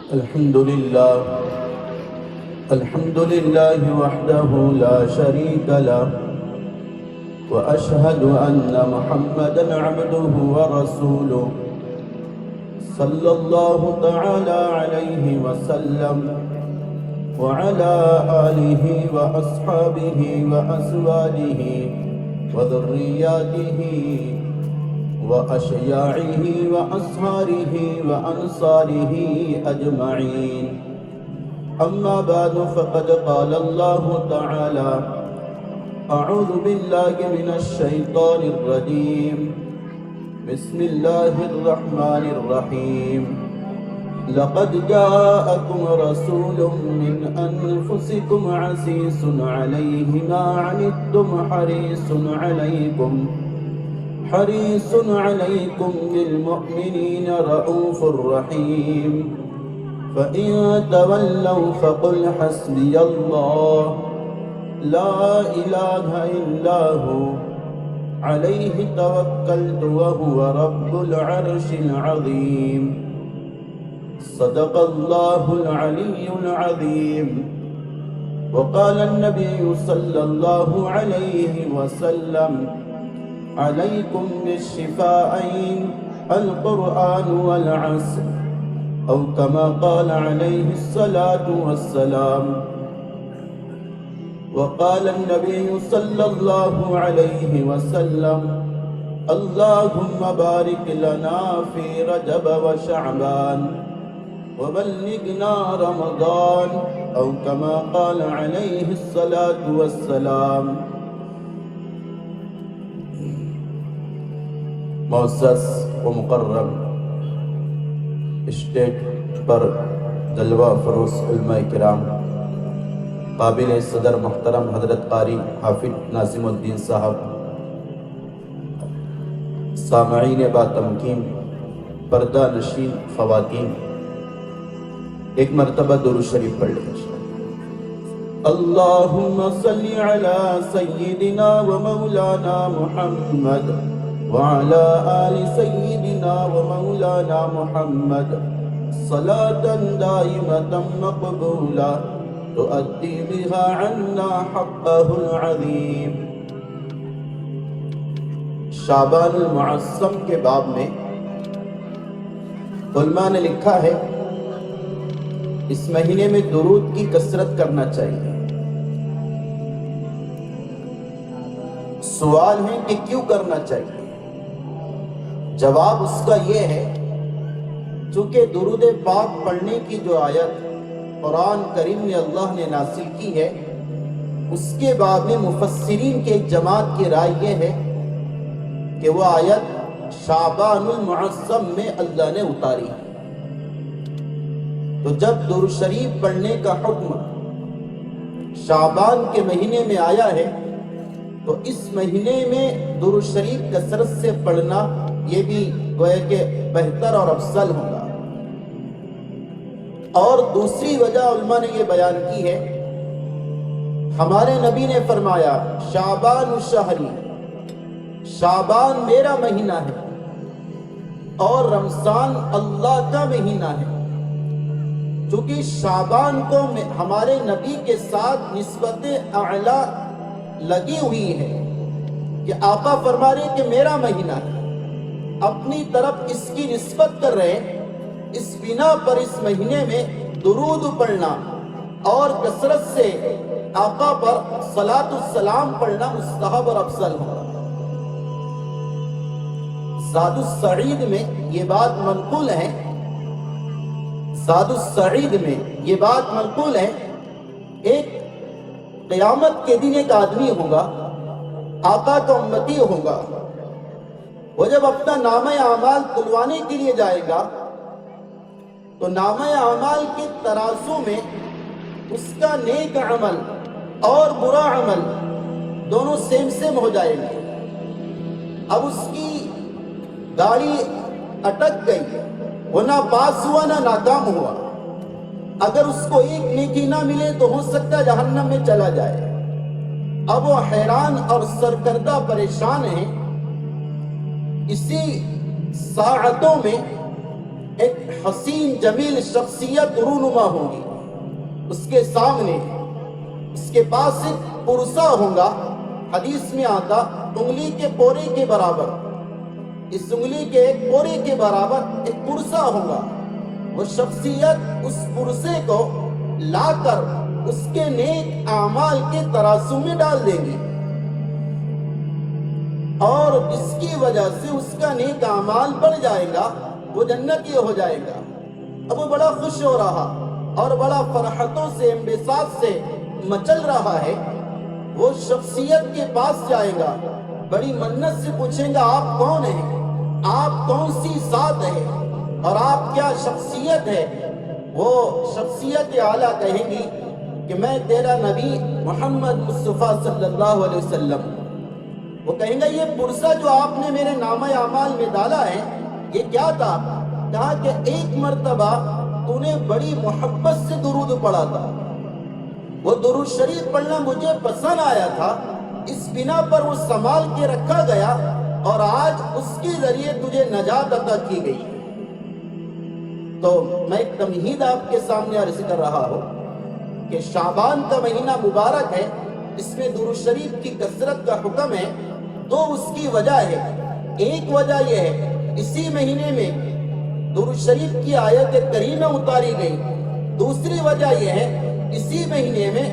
الحمد لله وحده لا شريك له وأشهد أن محمدا عبده ورسوله صلى الله تعالى عليه وسلم وعلى آله وأصحابه وأزواجه وذرياته وأشياعه وأصهاره وأنصاره أجمعين. أما بعد فقد قال الله تعالى: أعوذ بالله من الشيطان الرجيم. بسم الله الرحمن الرحيم. لقد جاءكم رسول من أنفسكم عزيز عليه ما عنتم حريص عليكم بالمؤمنين رؤوف رحيم. فإن تولوا فقل حسبي الله لا إله إلا هو عليه توكلت وهو رب العرش العظيم. صدق الله العلي العظيم. وقال النبي صلى الله عليه وسلم: عليكم بالشفاءين القرآن والعصر، أو كما قال عليه الصلاة والسلام. وقال النبي صلى الله عليه وسلم: اللهم بارك لنا في رجب وشعبان وبلغنا رمضان، أو كما قال عليه الصلاة والسلام. معزز و مکرم اسٹیج پر جلوہ فروز علماء کرام، قابل صدر محترم حضرت قاری حافظ ناظم الدین صاحب، سامعین با تمکین، پردہ نشین خواتین، ایک مرتبہ درود شریف پڑھ لیں. اللہم صلی علی سیدنا و مولانا محمد وعلى آل سيدنا ومولانا محمد صلاة دائمة مقبولة تؤدي بها عنا حقه العظيم. شعبان المعظم کے باب میں علماء نے لکھا ہے اس مہینے میں درود کی کثرت کرنا چاہیے. سوال ہے کہ کیوں کرنا چاہیے؟ جواب اس کا یہ ہے چونکہ درود پاک پڑھنے کی جو آیت قرآن کریم میں اللہ نے نازل کی ہے، اس کے بعد میں مفسرین کے ایک جماعت کی رائے یہ ہے کہ وہ آیت شعبان المعظم میں اللہ نے اتاری ہے. تو جب درود شریف پڑھنے کا حکم شعبان کے مہینے میں آیا ہے تو اس مہینے میں درود شریف کثرت سے پڑھنا یہ بھی گویا کہ بہتر اور افضل ہوگا. اور دوسری وجہ علماء نے یہ بیان کی ہے، ہمارے نبی نے فرمایا شعبان شہری، شعبان میرا مہینہ ہے اور رمضان اللہ کا مہینہ ہے. چونکہ شعبان کو ہمارے نبی کے ساتھ نسبت اعلیٰ لگی ہوئی ہے کہ آقا فرما رہے کہ میرا مہینہ ہے، اپنی طرف اس کی نسبت کر رہے ہیں. اس بنا پر اس مہینے میں درود پڑھنا اور کثرت سے آقا پر صلاۃ السلام پڑھنا مستحب اور افضل ہوگا. زاد السعید میں یہ بات منقول ہے، زاد السعید میں یہ بات منقول ہے، ایک قیامت کے دن ایک آدمی ہوگا، آقا کا امتی ہوگا، وہ جب اپنا نامہ اعمال تلوانے کے لیے جائے گا تو نامہ اعمال کے ترازو میں اس کا نیک عمل اور برا عمل دونوں سیم ہو جائیں گے. اب اس کی گاڑی اٹک گئی، وہ نہ پاس ہوا نہ ناکام ہوا. اگر اس کو ایک نیکی نہ ملے تو ہو سکتا ہے جہنم میں چلا جائے. اب وہ حیران اور سرکردہ پریشان ہیں. اسی ساعتوں میں ایک حسین جمیل شخصیت رونما ہوگی، اس کے سامنے اس کے پاس ایک پرسہ ہوگا، حدیث میں آتا انگلی کے پورے کے برابر، اس انگلی کے ایک پورے کے برابر ایک پرسہ ہوگا، وہ شخصیت اس پرسے کو لا کر اس کے نیک اعمال کے ترازو میں ڈال دے گی، اور اس کی وجہ سے اس کا نیک اعمال بڑھ جائے گا، وہ جنتی ہو جائے گا۔ اب وہ بڑا خوش ہو رہا اور بڑا فرحتوں سے انبساط سے مچل رہا ہے، وہ شخصیت کے پاس جائے گا، بڑی منت سے پوچھیں گا آپ کون ہیں، آپ کون سی ذات ہے اور آپ کیا شخصیت ہے؟ وہ شخصیت اعلیٰ کہے گی کہ میں تیرا نبی محمد مصطفیٰ صلی اللہ علیہ وسلم۔ وہ کہیں گا یہ پرسہ جو آپ نے میرے نامہ اعمال میں ڈالا ہے یہ کیا تھا؟ کہا کہ ایک مرتبہ تو نے بڑی محبت سے درود پڑھا تھا، وہ درود شریف پڑھنا مجھے پسند آیا تھا، اس بنا پر وہ سنبھال کے رکھا گیا اور آج اس کے ذریعے تجھے نجات عطا کی گئی۔ تو میں ایک تمہید آپ کے سامنے عرض کر رہا ہوں کہ شعبان کا مہینہ مبارک ہے، اس میں درود شریف کی کثرت کا حکم ہے۔ دو اس کی وجہ ہے، ایک وجہ یہ ہے اسی مہینے میں درود شریف کی آیت کریمہ اتاری گئی، دوسری وجہ یہ ہے اسی مہینے میں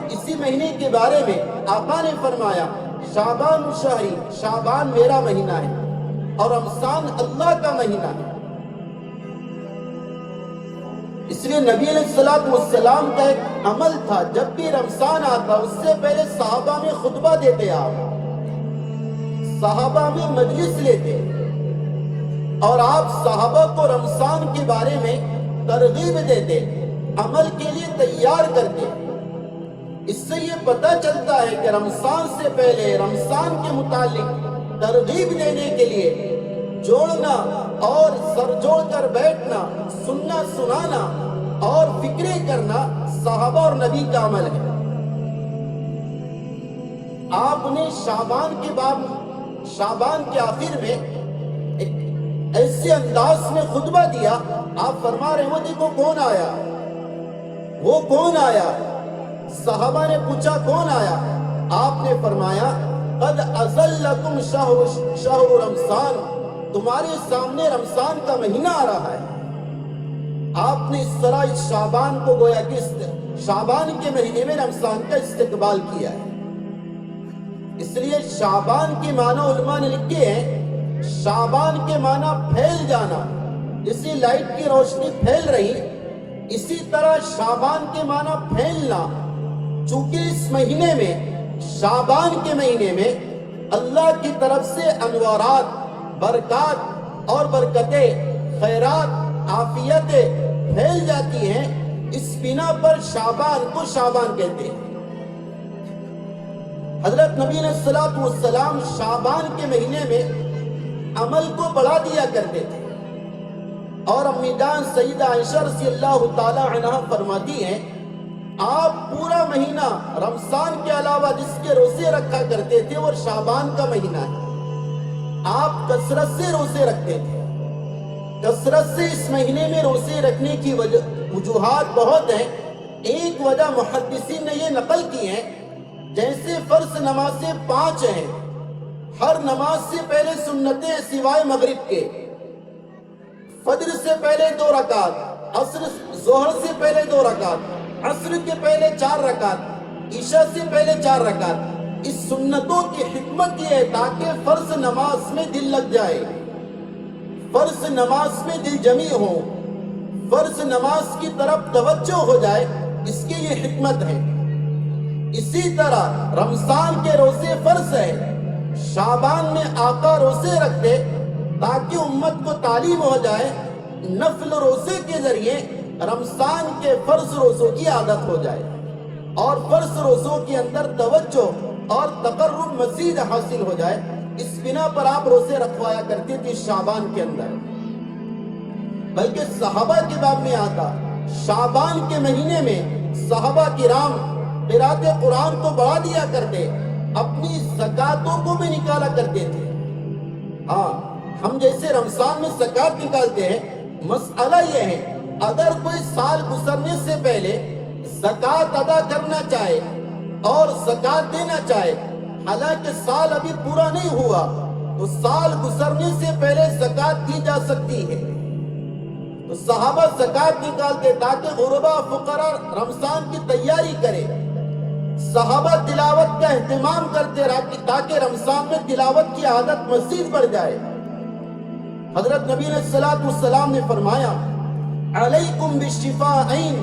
اسی مہینے کے بارے میں آقا نے فرمایا شعبان شہری، شعبان میرا مہینہ ہے اور رمضان اللہ کا مہینہ ہے۔ اس لیے نبی علیہ السلام کا ایک عمل تھا، جب بھی رمضان آتا اس سے پہلے صحابہ میں خطبہ دیتے، آپ صحابہ میں مجلس لیتے اور آپ صحابہ کو رمضان کے بارے میں ترغیب دیتے، عمل کے لیے تیار کرتے۔ اس سے یہ پتہ چلتا ہے کہ رمضان سے پہلے رمضان کے متعلق ترغیب دینے کے لیے جوڑنا اور سر جوڑ کر بیٹھنا، سننا سنانا اور فکریں کرنا صحابہ اور نبی کا عمل ہے۔ آپ نے شعبان کے آخر میں ایک ایسے انداز میں خطبہ دیا، آپ فرما رہے وہ دیکھو کون آیا، وہ کون آیا؟ صحابہ نے پوچھا کون آیا؟ آپ نے فرمایا قد اذلکم شہر رمضان، تمہارے سامنے رمضان کا مہینہ آ رہا ہے۔ آپ نے اس طرح اس شعبان کو گویا کہ شعبان کے مہینے میں رمضان کا استقبال کیا ہے۔ اس لیے شعبان کے معنی علماء نے لکھے ہیں، شعبان کے معنی پھیل جانا، جیسے لائٹ کی روشنی پھیل رہی، اسی طرح شعبان کے معنی پھیلنا، چونکہ اس مہینے میں شعبان کے مہینے میں اللہ کی طرف سے انوارات، برکات اور برکتیں، خیرات، عافیتیں پھیل جاتی ہیں، اس بنا پر شعبان کو شعبان کہتے ہیں۔ حضرت نبی علیہ السلام شعبان کے مہینے میں عمل کو بڑھا دیا کرتے تھے، اور امی جان سیدہ عائشہ رضی اللہ تعالی عنہ فرماتی ہیں آپ پورا مہینہ رمضان کے علاوہ جس کے روزے رکھا کرتے تھے وہ شعبان کا مہینہ ہے، آپ کثرت سے روزے رکھتے تھے۔ کثرت سے اس مہینے میں روزے رکھنے کی وجوہات بہت ہیں، ایک وجہ محدثین نے یہ نقل کی ہے، جیسے فرض نمازیں 5 ہیں، ہر نماز سے پہلے سنتیں سوائے مغرب کے، فجر سے پہلے 2 رکعت، ظہر سے پہلے 2 رکعت، عصر کے پہلے 4 رکعت، عشاء سے پہلے 4 رکعت۔ اس سنتوں کی حکمت یہ ہے تاکہ فرض نماز میں دل لگ جائے، فرض نماز میں دل جمی ہو، فرض نماز کی طرف توجہ ہو جائے، اس کی یہ حکمت ہے۔ اسی طرح رمضان کے روزے فرض ہے، شعبان میں آقا روزے رکھتے تاکہ امت کو تعلیم ہو جائے، نفل روزے کے ذریعے رمضان کے فرض روزوں کی عادت ہو جائے اور فرض روزوں کے اندر توجہ اور تقرب مزید حاصل ہو جائے، اس بنا پر آپ روزے رکھوایا کرتے تھے شعبان کے اندر۔ بلکہ صحابہ کے باب میں آتا شعبان کے مہینے میں صحابہ کرام قرات قرآن کو بڑھا دیا کرتے، اپنی زکاتوں کو بھی نکالا کرتے تھے۔ ہاں، ہم جیسے رمضان میں زکوٰۃ نکالتے ہیں، مسئلہ یہ ہے اگر کوئی سال گزرنے سے پہلے زکوٰۃ ادا کرنا چاہے اور زکوٰۃ دینا چاہے، حالانکہ سال ابھی پورا نہیں ہوا، تو سال گزرنے سے پہلے زکوٰۃ دی جا سکتی ہے۔ تو صحابہ زکوٰۃ نکالتے تاکہ غربا فقراء رمضان کی تیاری کرے۔ صحابہ تلاوت کا اہتمام کرتے تاکہ رمضان میں تلاوت کی عادت مزید بڑھ جائے۔ حضرت نبی علیہ الصلوۃ والسلام نے فرمایا علیکم بالشفاءین،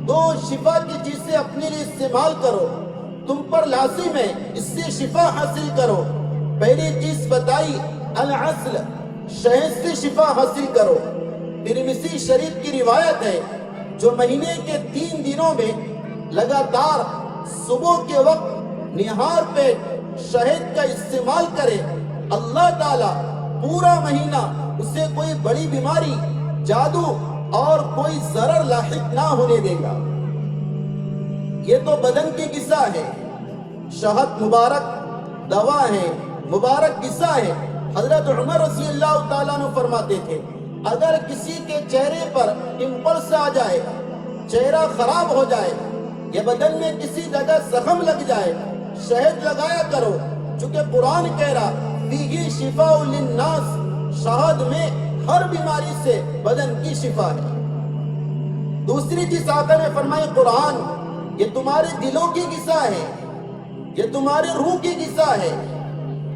دو شفا کی چیزیں اپنے لیے استعمال کرو، تم پر لازم ہے اس سے شفا حاصل کرو۔ پہلی چیز بتائی العسل، شہد سے شفا حاصل کرو۔ ترمذی شریف کی روایت ہے جو مہینے کے 3 دنوں میں لگاتار صبح کے وقت نہار پیٹ شہد کا استعمال کرے، اللہ تعالیٰ پورا مہینہ اسے کوئی بڑی بیماری، جادو اور کوئی ضرر لاحق نہ ہونے دے گا۔ یہ تو بدن کی غذا ہے، شہد مبارک دوا ہے، مبارک غذا ہے۔ حضرت عمر رضی اللہ تعالیٰ عنہ فرماتے تھے اگر کسی کے چہرے پر پمپلس آ جائے، چہرہ خراب ہو جائے یا بدن میں کسی جگہ زخم لگ جائے، شہد لگایا کرو، چونکہ قرآن کہہ رہا فیہ شفاء للناس، شہد میں ہر بیماری سے بدن کی شفا ہے۔ دوسری چیز آقا نے فرمائی قرآن یہ تمہارے دلوں کی غذا ہے، یہ تمہارے روح کی غذا ہے،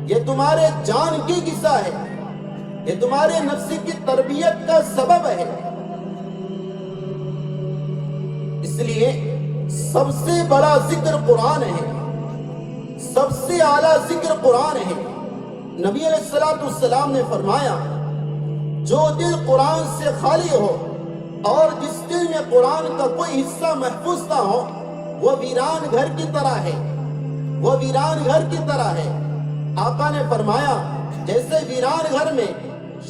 یہ تمہارے جان کی غذا ہے، یہ تمہارے نفس کی تربیت کا سبب ہے۔ اس لیے سب سے بڑا ذکر قرآن ہے، سب سے اعلیٰ ذکر قرآن ہے۔ نبی علیہ الصلوۃ والسلام نے فرمایا جو دل قرآن سے خالی ہو اور جس دل میں قرآن کا کوئی حصہ محفوظ نہ ہو، وہ ویران گھر کی طرح ہے، وہ ویران گھر کی طرح ہے۔ آقا نے فرمایا جیسے ویران گھر میں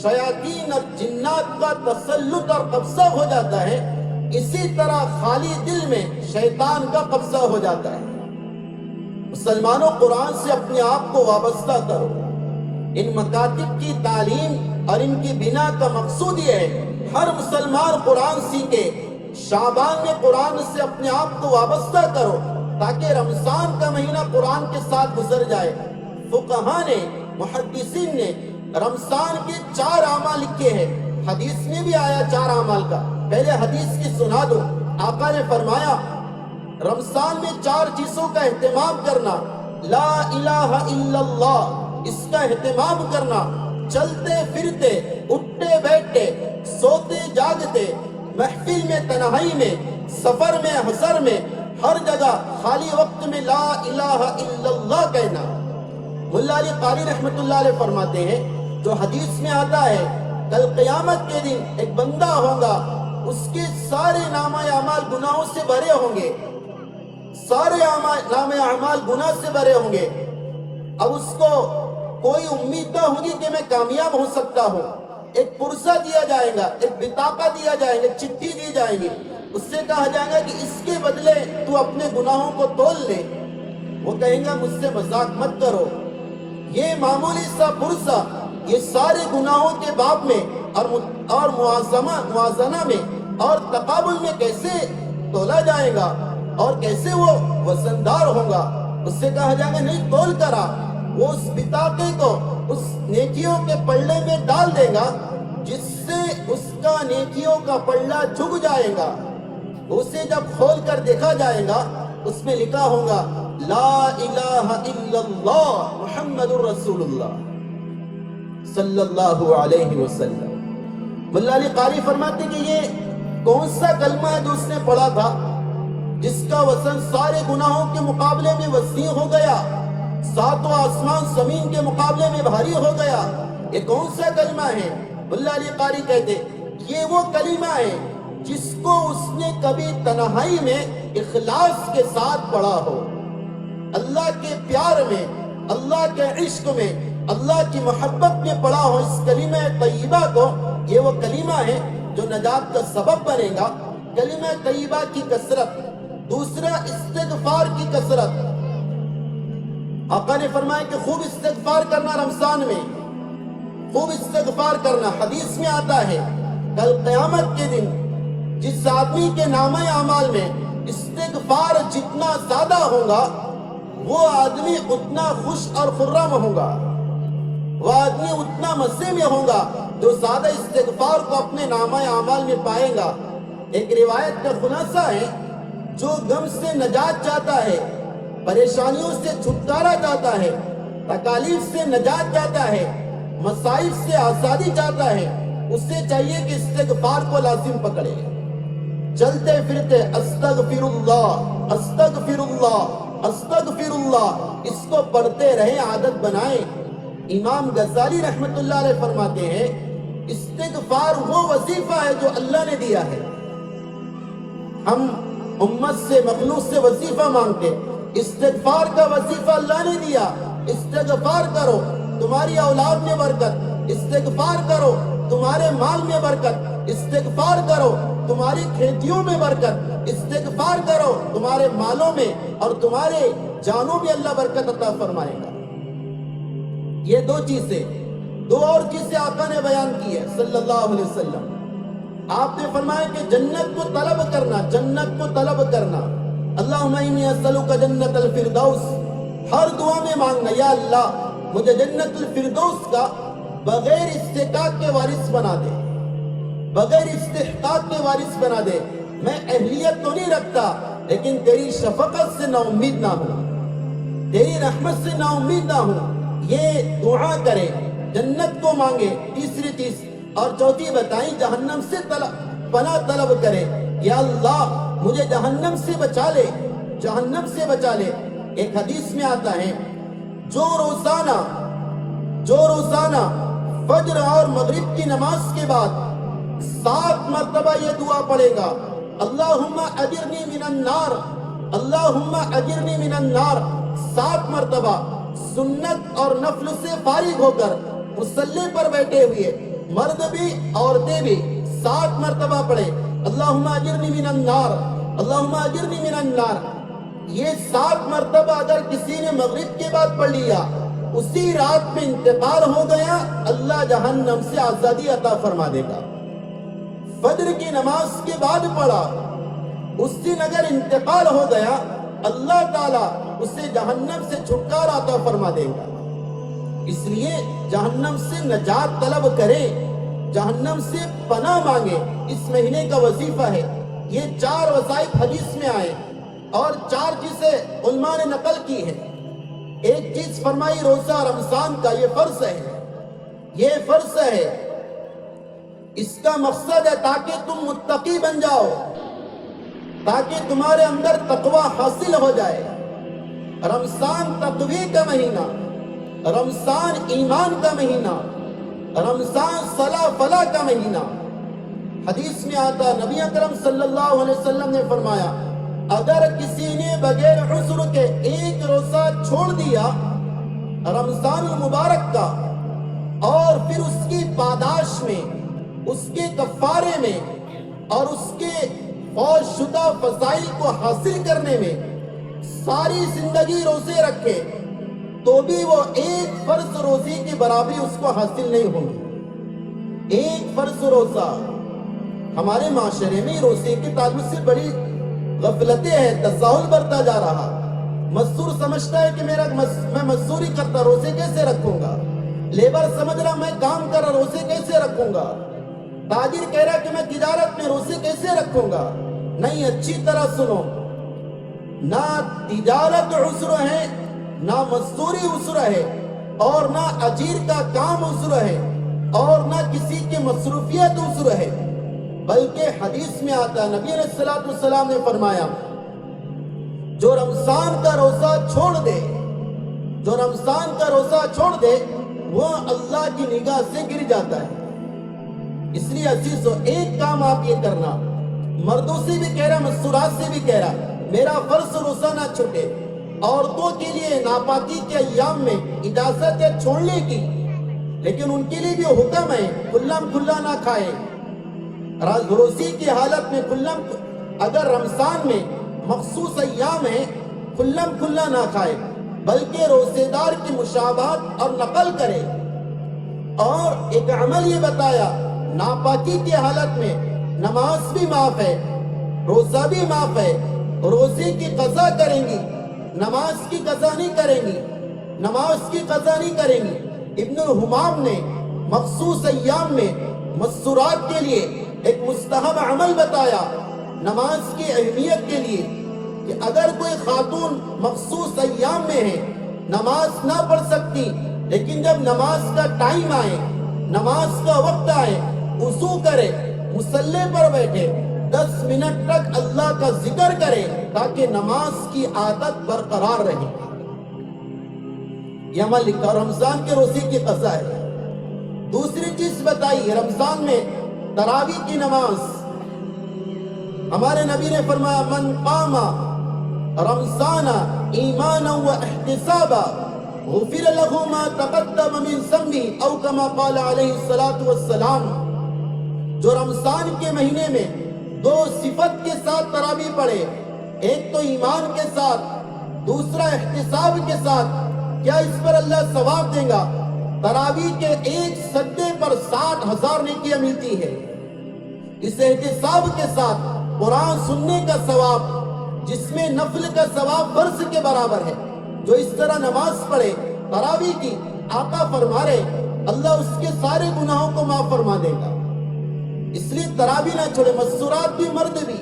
شیاطین اور جنات کا تسلط اور قبضہ ہو جاتا ہے، اسی طرح خالی دل میں شیطان کا قبضہ ہو جاتا ہے۔ مسلمانوں قرآن سے اپنے آپ کو وابستہ کرو۔ ان مکاتب کی تعلیم اور ان کی بنا کا مقصود یہ ہے ہر مسلمان قرآن سیکھے، شعبان میں قرآن سے اپنے آپ کو وابستہ کرو تاکہ رمضان کا مہینہ قرآن کے ساتھ گزر جائے۔ فقہاء نے، محدثین نے رمضان کے 4 اعمال لکھے ہیں، حدیث میں بھی آیا 4 اعمال کا۔ پہلے حدیث کی سنا دو۔ آقا نے فرمایا رمضان میں 4 چیزوں کا اہتمام کرنا، لا الہ الا اللہ، اس کا اہتمام کرنا، چلتے پھرتے، اٹھتے بیٹھتے، سوتے جاگتے، محفل میں، تنہائی میں، سفر میں، حضر میں، ہر جگہ خالی وقت میں لا الہ الا اللہ کہنا۔ ملا علی قاری رحمت اللہ علیہ فرماتے ہیں جو حدیث میں آتا ہے کل قیامت کے دن ایک بندہ ہوگا، اس کے سارے نامہ اعمال گناہوں سے بھرے ہوں گے، سارے نامہ اعمال گناہ سے بھرے ہوں گے۔ اب اس کو کوئی امید نہ ہوگی کہ میں کامیاب ہو سکتا ہوں۔ ایک پرزہ دیا جائے گا، ایک بطاقہ دیا جائے گا، چٹھی دی جائے گی، اس سے کہا جائے گا کہ اس کے بدلے تو اپنے گناہوں کو تول لے۔ وہ کہیں گا مجھ سے مذاق مت کرو، یہ معمولی سا پرزہ یہ سارے گناہوں کے باب میں اور موازنہ میں اور تقابل میں کیسے تولا جائے گا اور کیسے وہ وزندار ہوگا؟ اس سے کہا جائے گا نہیں تول کرا۔ وہ اس بطاقے کو اس نیکیوں کے پلڑے میں ڈال دے گا جس سے اس کا نیکیوں کا پلڑا جھک جائے گا۔ اسے جب کھول کر دیکھا جائے گا اس میں لکھا ہوگا لا الہ الا اللہ محمد الرسول اللہ صلی اللہ علیہ وسلم۔ ملا علی قاری فرماتے کہ یہ کون سا کلمہ ہے جو اس نے پڑھا تھا جس کا وزن سارے گناہوں کے مقابلے میں وسیع ہو گیا، 7 آسمان زمین کے مقابلے میں بھاری ہو گیا؟ یہ کون سا کلمہ ہے؟ ملا علی قاری کہتے یہ وہ کلمہ ہے جس کو اس نے کبھی تنہائی میں اخلاص کے ساتھ پڑھا ہو، اللہ کے پیار میں، اللہ کے عشق میں، اللہ کی محبت میں پڑھا ہو اس کلمہ طیبہ کو۔ یہ وہ کلمہ ہے جو نجات کا سبب بنے گا۔ کلمہ طیبہ کی کثرت، دوسرا استغفار کی کثرت۔ آقا نے فرمایا کہ خوب استغفار کرنا رمضان میں۔ خوب استغفار کرنا. حدیث میں آتا ہے کل قیامت کے دن جس آدمی کے نامہ اعمال میں استغفار جتنا زیادہ ہوگا وہ آدمی اتنا خوش اور خرم ہوگا, وہ آدمی اتنا مزے میں ہوگا جو زیادہ استغفار کو اپنے نامہ اعمال میں پائے گا. ایک روایت کا خلاصہ ہے, جو غم سے نجات چاہتا ہے, پریشانیوں سے چھٹکارا چاہتا ہے, تکالیف سے نجات چاہتا ہے, مصائب سے آزادی چاہتا ہے, اسے چاہیے کہ استغفار کو لازم پکڑے. چلتے پھرتے استغفر اللہ استغفر اللہ استغفر اللہ, اس کو پڑھتے رہیں, عادت بنائیں. امام غزالی رحمت اللہ علیہ فرماتے ہیں استغفار وہ وظیفہ ہے جو اللہ نے دیا ہے. ہم امت سے مخلوق سے وظیفہ مانگتے, استغفار کا وظیفہ اللہ نے دیا. استغفار کرو تمہاری اولاد میں برکت, استغفار کرو تمہارے مال میں برکت, استغفار کرو تمہاری کھیتیوں میں برکت, استغفار کرو تمہارے مالوں میں اور تمہارے جانوں میں اللہ برکت عطا فرمائے گا. یہ دو چیزیں, دو اور چیزیں آقا نے بیان کی ہے صلی اللہ علیہ وسلم. آپ نے فرمایا کہ جنت کو طلب کرنا, جنت کو طلب کرنا. اللہم انی اسألک جنت الفردوس, ہر دعا میں مانگنا یا اللہ مجھے جنت الفردوس کا بغیر استحقاق کے وارث بنا دے, بغیر استحقاق کے وارث بنا دے. میں اہلیت تو نہیں رکھتا لیکن تیری شفقت سے نا امید نہ ہوں, تیری رحمت سے نا امید نہ ہوں. یہ دعا کرے, جنت کو مانگے, تیسری چیز. اور چوتھی بتائیں جہنم سے پناہ طلب کرے, یا اللہ مجھے جہنم سے بچا لے, جہنم سے بچا لے. ایک حدیث میں آتا ہے جو روزانہ فجر اور مغرب کی نماز کے بعد 7 مرتبہ یہ دعا پڑھے گا, اللہم اجرنی من النار, اللہم اجرنی من النار, 7 مرتبہ سنت اور نفل سے فارغ ہو کر مصلی پر بیٹھے ہوئے مرد بھی عورتیں بھی 7 مرتبہ پڑھے اللہم اجرنی من النار, اللہم اجرنی من النار. یہ 7 مرتبہ اگر کسی نے مغرب کے بعد پڑھ لیا, اسی رات میں انتقال ہو گیا, اللہ جہنم سے آزادی عطا فرما دے گا. فجر کی نماز کے بعد پڑھا, اس دن اگر انتقال ہو گیا, اللہ تعالیٰ اسے جہنم سے چھٹکارا عطا فرما دے گا. اس لیے جہنم سے نجات طلب کرے, جہنم سے پناہ مانگے, اس مہینے کا وظیفہ ہے. یہ 4 وظائف حدیث میں آئے اور 4 چیزیں علماء نے نقل کی ہے. ایک چیز فرمائی روزہ رمضان کا, یہ فرض ہے, یہ فرض ہے. اس کا مقصد ہے تاکہ تم متقی بن جاؤ, تاکہ تمہارے اندر تقوی حاصل ہو جائے. رمضان تقوی کا مہینہ, رمضان ایمان کا مہینہ, رمضان صلاح فلاح کا مہینہ. حدیث میں آتا نبی اکرم صلی اللہ علیہ وسلم نے فرمایا اگر کسی نے بغیر عذر کے ایک روزہ چھوڑ دیا رمضان المبارک کا, اور پھر اس کی پاداش میں, اس کے کفارے میں اور اس کے فوج شدہ فضائل کو حاصل کرنے میں ساری زندگی روزے رکھے, تو بھی وہ ایک فرض روزی کی برابری اس کو حاصل نہیں ہوگی. ایک فرض روزہ. ہمارے معاشرے میں روزے کے تعلق سے بڑی غفلتیں ہیں, تساہل بڑھتا جا رہا. مزدور سمجھتا ہے کہ میں مزدوری کرتا روزے کیسے رکھوں گا, لیبر سمجھ رہا میں کام کر رہا روزے کیسے رکھوں گا, تاجر کہہ رہا کہ میں تجارت میں روزے کیسے رکھوں گا. نہیں, اچھی طرح سنو, نہ تجارت عذر ہے, نہ مزدوری عذر ہے, اور نہ اجیر کا کام عذر ہے, اور نہ کسی کی مصروفیت عذر ہے. بلکہ حدیث میں آتا نبی علیہ الصلوۃ والسلام نے فرمایا جو رمضان کا روزہ چھوڑ دے, جو رمضان کا روزہ چھوڑ دے وہ اللہ کی نگاہ سے گر جاتا ہے. اس لیے عزیزو ایک کام آپ یہ کرنا, مردوں سے بھی کہہ رہا, مستورات سے بھی کہہ رہا, میرا فرض روزہ نہ چھوٹے. عورتوں کے لیے ناپاکی کے ایام میں اجازت ہے چھوڑنے کی, لیکن ان کے لیے بھی حکم ہے کھلم کھلا نہ کھائے. روزی کی حالت میں اگر رمضان میں مخصوص ایام ہے کھلم کھلا نہ کھائے, بلکہ روزے دار کی مشابہت اور نقل کرے. اور ایک عمل یہ بتایا، ناپاکی کی حالت میں نماز بھی معاف ہے، روزہ بھی معاف ہے، روزے کی قضا کریں گی، نماز کی قضا نہیں کریں گی، نماز کی قضا نہیں کریں گی۔ ابن الحمام نے مخصوص ایام میں مسورات کے لیے ایک مستحب عمل بتایا نماز کی اہمیت کے لیے، کہ اگر کوئی خاتون مخصوص ایام میں ہے، نماز نہ پڑھ سکتی، لیکن جب نماز کا ٹائم آئے، نماز کا وقت آئے، وضو کرے، مصلی پر بیٹھے، 10 منٹ تک اللہ کا ذکر کرے تاکہ نماز کی عادت برقرار رہے۔ یہ عمل لکھا، رمضان کے روزے کی قضا ہے۔ دوسری چیز بتائی، رمضان میں تراویح کی نماز، ہمارے نبی نے فرمایا من قام رمضان ایمانا و احتسابا غفر له ما تقدم من ذنبه او كما قال علیہ الصلوۃ والسلام، جو رمضان کے مہینے میں 2 صفت کے ساتھ تراویح پڑھے، ایک تو ایمان کے ساتھ، دوسرا احتساب کے ساتھ، کیا اس پر اللہ ثواب دے گا؟ تراویح کے ایک سجدے پر 60,000 نیکیاں ملتی ہے۔ اس احتساب کے ساتھ قرآن سننے کا ثواب، جس میں نفل کا ثواب فرض کے برابر ہے، جو اس طرح نماز پڑھے تراویح کی، آقا فرما رہے اللہ اس کے سارے گناہوں کو معاف فرما دے گا۔ اس لیے تراویح نہ چھوڑے۔ مسورات بھی، مرد بھی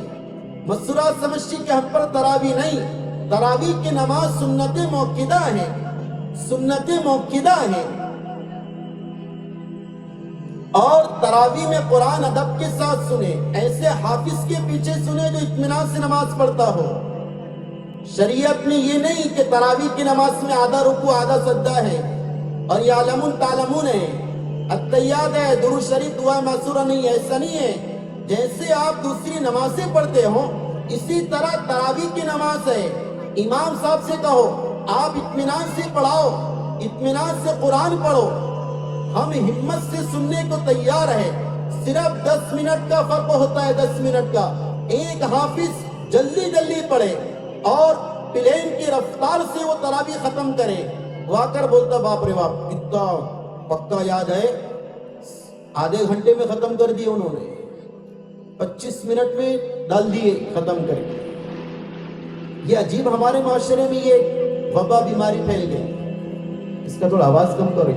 مسورات سمجھتی کہ ہم پر تراویح نہیں، تراویح کی نماز سنت موقدہ ہے، سنت موقدہ ہے۔ اور تراویح میں قرآن ادب کے ساتھ سنے، ایسے حافظ کے پیچھے سنے جو اطمینان سے نماز پڑھتا ہو۔ شریعت میں یہ نہیں کہ تراویح کی نماز میں آدھا رکوع آدھا سجدہ ہے اور یعلمون تعلمون ہے، التحیات ہے، درود شریف، دعا معصورہ نہیں ہے، ایسا نہیں ہے۔ جیسے آپ دوسری نمازیں پڑھتے ہو اسی طرح تراویح کی نماز ہے۔ امام صاحب سے کہو آپ اطمینان سے پڑھاؤ، اطمینان سے قرآن پڑھو، ہم ہمت سے سننے کو تیار ہے۔ صرف 10 منٹ کا فرق ہوتا ہے، 10 منٹ کا۔ ایک حافظ جلدی جلدی پڑھے اور پلین کی رفتار سے وہ تراویح ختم کرے، وہ آ کر بولتا باپ رے باپ کتنا پکا یاد ہے، آدھے گھنٹے میں ختم کر دیے انہوں نے، 25 منٹ میں ڈال دیے، ختم کر کے۔ یہ عجیب، ہمارے معاشرے میں یہ وبا بیماری پھیل گئی، اس کا تھوڑا آواز کم کریں۔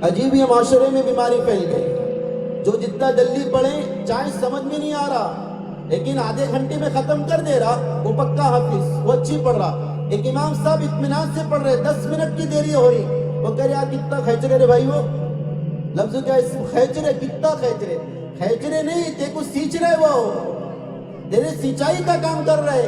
عجیب یہ معاشرے میں بیماری پھیل گئی، جو جتنا جلدی پڑھیں چاہے سمجھ میں نہیں آ رہا، لیکن آدھے گھنٹے میں ختم کر دے رہا، وہ پکا حافظ، وہ اچھی پڑھ رہا۔ ایک امام صاحب اطمینان سے پڑھ رہے، 10 منٹ کی دیری ہو رہی، وہ کہہ رہے یار کتنا کھینچ رہے بھائی، وہ لفظ کیا ہے، کھینچ رہے، کتنا کھینچ رہے، کھینچ رہے نہیں، تیرے کو سینچ رہے، وہ تیرے سینچائی کا کام کر رہے،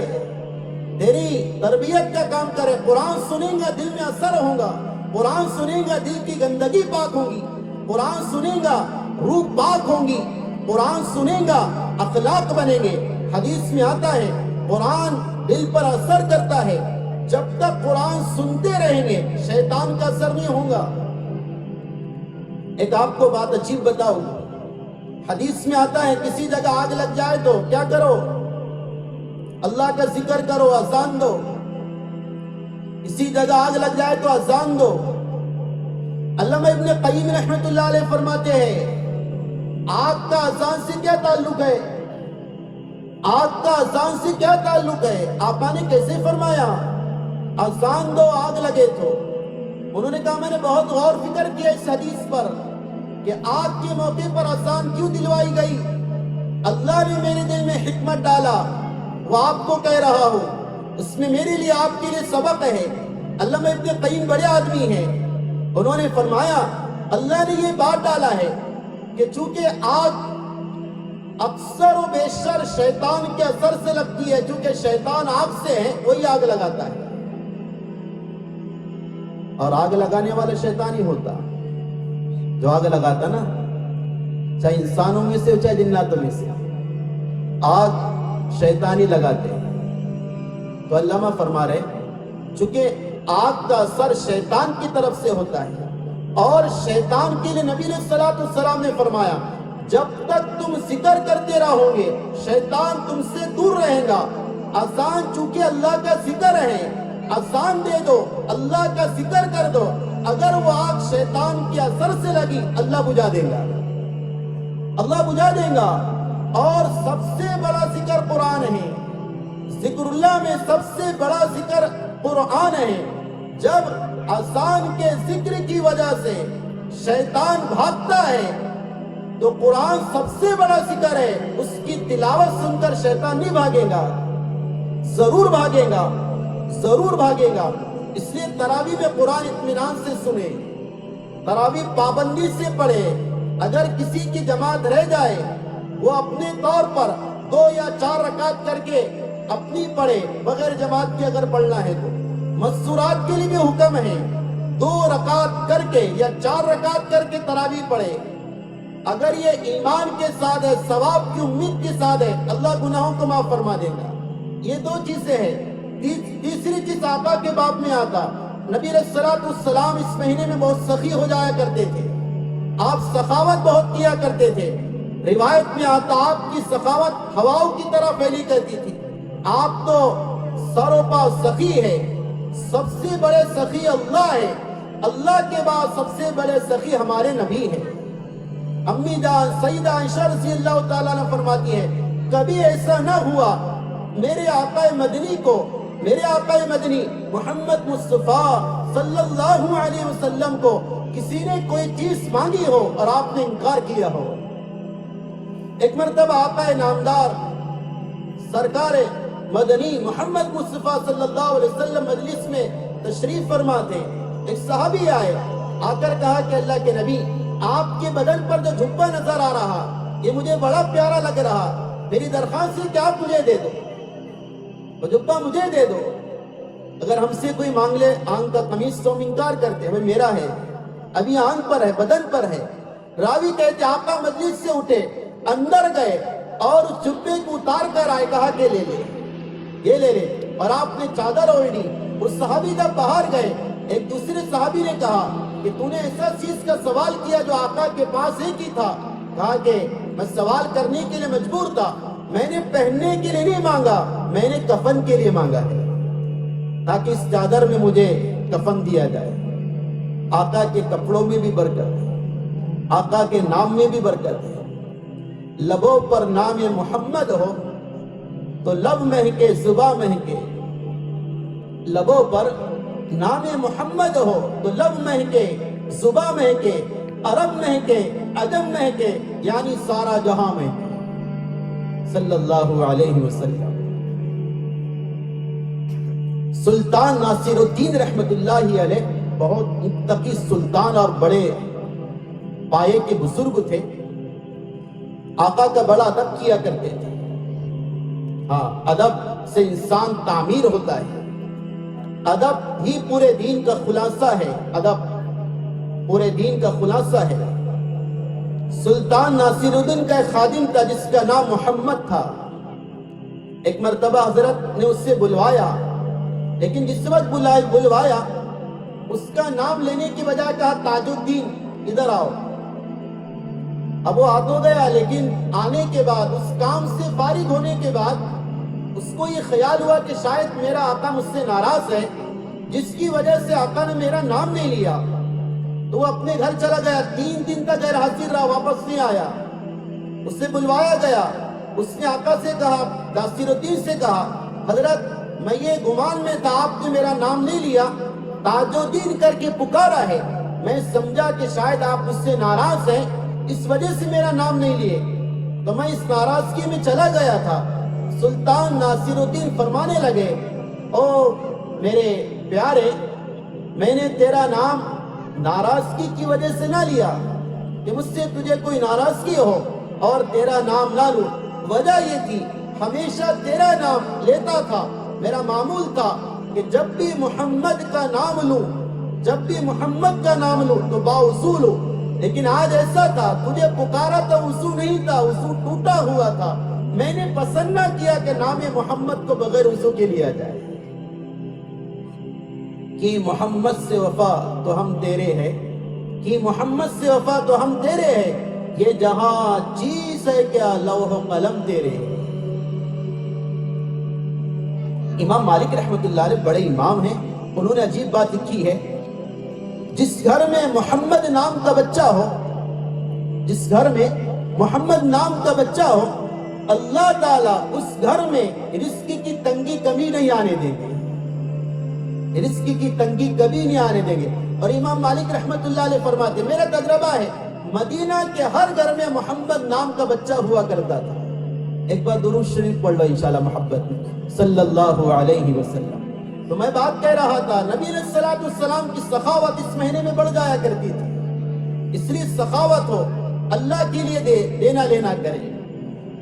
تیری تربیت کا کام کر رہے۔ قرآن سنیں گا دل میں اثر ہوگا، قرآن سنیں گا دل کی گندگی پاک ہوگی، قرآن سنیں گا روح پاک ہوگی، قرآن سنیں گا اخلاق بنیں گے۔ حدیث میں آتا ہے قرآن دل پر اثر کرتا ہے، جب تک قرآن سنتے رہیں گے شیطان کا اثر نہیں ہوگا۔ ایک آپ کو بات عجیب بتاؤں، حدیث میں آتا ہے کسی جگہ آگ لگ جائے تو کیا کرو؟ اللہ کا ذکر کرو، اذان دو۔ کسی جگہ آگ لگ جائے تو اذان دو۔ علامہ ابن قیم رحمۃ اللہ علیہ فرماتے ہیں آگ کا اذان سے کیا تعلق ہے؟ آگ کا اذان سے کیا تعلق ہے؟ آقا نے کیسے فرمایا اذان دو آگ لگے تو؟ انہوں نے کہا میں نے بہت غور فکر کیا اس حدیث پر کہ آگ کے موقع پر اذان کیوں دلوائی گئی۔ اللہ نے میرے دل میں حکمت ڈالا، وہ آپ کو کہہ رہا ہوں، اس میں میرے لیے آپ کے لیے سبق ہے۔ علامہ ابن قیم بڑے آدمی ہیں، انہوں نے فرمایا اللہ نے یہ بات ڈالا ہے کہ چونکہ آگ اکثر و بیشتر شیطان کے اثر سے لگتی ہے، چونکہ شیطان آگ سے ہے وہی آگ لگاتا ہے، اور آگ لگانے والا شیطان ہی ہوتا جو آگ لگاتا نا، چاہے انسانوں میں سے ہو چاہے جناتوں میں سے، آگ شیطانی لگاتے ہیں۔ تو علامہ فرما رہے چونکہ آگ کا اثر شیطان کی طرف سے ہوتا ہے، اور شیطان کے لیے نبی علیہ السلام نے فرمایا جب تک تم ذکر کرتے رہو گے شیطان تم سے دور رہے گا۔ اذان چونکہ اللہ کا ذکر ہے، اذان دے دو، اللہ کا ذکر کر دو، اگر وہ آگ شیطان کے اثر سے لگی اللہ بجھا دے گا، اللہ بجھا دے گا۔ اور سب سے بڑا ذکر قرآن ہے، ذکر اللہ میں سب سے بڑا ذکر قرآن ہے۔ جب اذان کے ذکر کی وجہ سے شیطان بھاگتا ہے تو قرآن سب سے بڑا ذکر ہے، اس کی تلاوت سن کر شیطان نہیں بھاگے گا، ضرور بھاگے گا، ضرور بھاگے گا۔ اس لیے تراویح میں قرآن اطمینان سے سنے، تراویح پابندی سے پڑھے۔ اگر کسی کی جماعت رہ جائے وہ اپنے طور پر 2 یا 4 رکعت کر کے اپنی پڑھے، بغیر جماعت کی اگر پڑھنا ہے تو۔ مستورات کے لیے بھی حکم ہے 2 رکعت کر کے یا 4 رکعت کر کے تراویح پڑھے۔ اگر یہ ایمان کے ساتھ ہے، ثواب کی امید کے ساتھ ہے، اللہ گناہوں کو معاف فرما دے گا۔ یہ 2 چیزیں ہیں۔ تیسری چیز آقا کے باب میں آتا، نبی علیہ الصلوۃ والسلام اس مہینے میں بہت سخی ہو جایا کرتے تھے، آپ سخاوت بہت کیا کرتے تھے۔ روایت میں آتا آپ کی سخاوت ہواؤں کی طرح پھیلی کرتی تھی۔ آپ تو سر و پا سخی ہے، سب سے بڑے سخی اللہ ہے، اللہ کے بعد سب سے بڑے سخی ہمارے نبی ہیں۔ امی جان سیدہ عائشہ رضی اللہ تعالیٰ عنہ فرماتی ہے، کبھی ایسا نہ ہوا میرے آقا مدنی کو، میرے آقا مدنی محمد مصطفیٰ صلی اللہ علیہ وسلم کو کسی نے کوئی چیز مانگی ہو اور آپ نے انکار کیا ہو۔ ایک مرتبہ آقا نامدار سرکار مدنی محمد مصطفیٰ صلی اللہ علیہ وسلم مجلس میں تشریف فرما تھے۔ ایک صحابی آئے، آ کر کہا کہ اللہ کے نبی، آپ کے بدن پر جو جھبا نظر آ رہا یہ مجھے بڑا پیارا لگ رہا، میری درخواست ہے کہ آپ مجھے دے دو، وہ جھبا مجھے دے دو۔ اگر ہم سے کوئی مانگ لے آنکھ کا قمیص تو ہم انکار کرتے ہیں، میرا ہے، ابھی آنکھ پر ہے، بدن پر ہے۔ راوی کہتے آقا مجلس سے اٹھے، اندر گئے اور اس جھبے کو اتار کر آئے، کہا کہ لے لے، یہ لے لے، اور آپ نے چادر اوڑھی۔ اس صحابی جب باہر گئے، ایک دوسرے صحابی نے کہا کہ تو نے ایسا چیز کا سوال کیا جو آقا کے پاس ایک ہی تھا۔ کہا کہ میں سوال کرنے کے لیے مجبور تھا، میں نے پہننے کے لیے نہیں مانگا، میں نے کفن کے لیے مانگا ہے، تاکہ اس چادر میں مجھے کفن دیا جائے۔ آقا کے کپڑوں میں بھی برکت ہے، آقا کے نام میں بھی برکت ہے۔ لبوں پر نام محمد ہو تو لب مہکے، زباں مہکے، لبوں پر نام محمد ہو تو لب مہکے، زباں مہکے، عرب مہکے، عجم مہکے، یعنی سارا جہاں مہکے، صلی اللہ علیہ وسلم۔ سلطان ناصر الدین رحمت اللہ علیہ بہت متقی سلطان اور بڑے پائے کے بزرگ تھے، آقا کا بڑا ادب کیا کرتے تھے۔ ہاں، ادب سے انسان تعمیر ہوتا ہے، ادب ہی پورے دین کا خلاصہ ہے، ادب پورے دین کا خلاصہ ہے۔ سلطان ناصر الدین کا ایک خادم تھا جس کا نام محمد تھا۔ ایک مرتبہ حضرت نے اس سے بلوایا، لیکن جس وقت بلوایا اس کا نام لینے کی بجائے کہا تاج الدین ادھر آؤ۔ اب وہ آ تو گیا، لیکن آنے کے بعد اس کام سے فارغ ہونے کے بعد اس کو یہ خیال ہوا کہ شاید میرا آقا مجھ سے ناراض ہے، جس کی وجہ سے آقا نے میرا نام نہیں لیا، تو وہ اپنے گھر چلا گیا۔ 3 دن تک غیر حاضر رہا، واپس نہیں آیا۔ اس سے بلوایا گیا، اس نے آقا سے کہا، ناصر الدین سے کہا، حضرت میں یہ گمان میں تھا، آپ نے میرا نام نہیں لیا، تاج الدین کر کے پکارا ہے، میں سمجھا کہ شاید آپ مجھ سے ناراض ہیں، اس وجہ سے میرا نام نہیں لیے، تو میں اس ناراضگی میں چلا گیا تھا۔ سلطان ناصر الدین فرمانے لگے، او میرے پیارے، میں نے تیرا نام ناراضگی کی وجہ سے نہ لیا کہ مجھ سے تجھے کوئی ناراضگی ہو اور تیرا نام نہ لوں، وجہ یہ تھی ہمیشہ تیرا نام لیتا تھا، میرا معمول تھا کہ جب بھی محمد کا نام لوں، جب بھی محمد کا نام لوں تو باوضو لوں، لیکن آج ایسا تھا تجھے پکارا تو وضو نہیں تھا، وضو ٹوٹا ہوا تھا، میں نے پسند نہ کیا کہ نام محمد کو بغیر وضو کے لیا جائے۔ کہ محمد سے وفا تو ہم تیرے ہیں، کہ محمد سے وفا تو ہم تیرے ہیں، یہ جہاں چیز ہے کیا لوح و قلم تیرے ہیں۔ امام مالک رحمت اللہ علیہ بڑے امام ہیں، انہوں نے عجیب بات لکھی ہے جس گھر میں محمد نام کا بچہ ہو، جس گھر میں محمد نام کا بچہ ہو، اللہ تعالیٰ اس گھر میں رزق کی تنگی کبھی نہیں آنے دیں گے، رزق کی تنگی کبھی نہیں آنے دیں گے۔ اور امام مالک رحمت اللہ علیہ فرماتے ہیں، میرا تجربہ ہے، مدینہ کے ہر گھر میں محمد نام کا بچہ ہوا کرتا تھا۔ ایک بار درود شریف پڑھ لو انشاءاللہ محبت میں صلی اللہ علیہ وسلم۔ تو میں بات کہہ رہا تھا، نبی علیہ الصلوۃ والسلام کی سخاوت اس مہینے میں بڑھ جایا کرتی تھی، اس لیے سخاوت ہو، اللہ کے لیے دینا لینا کرے۔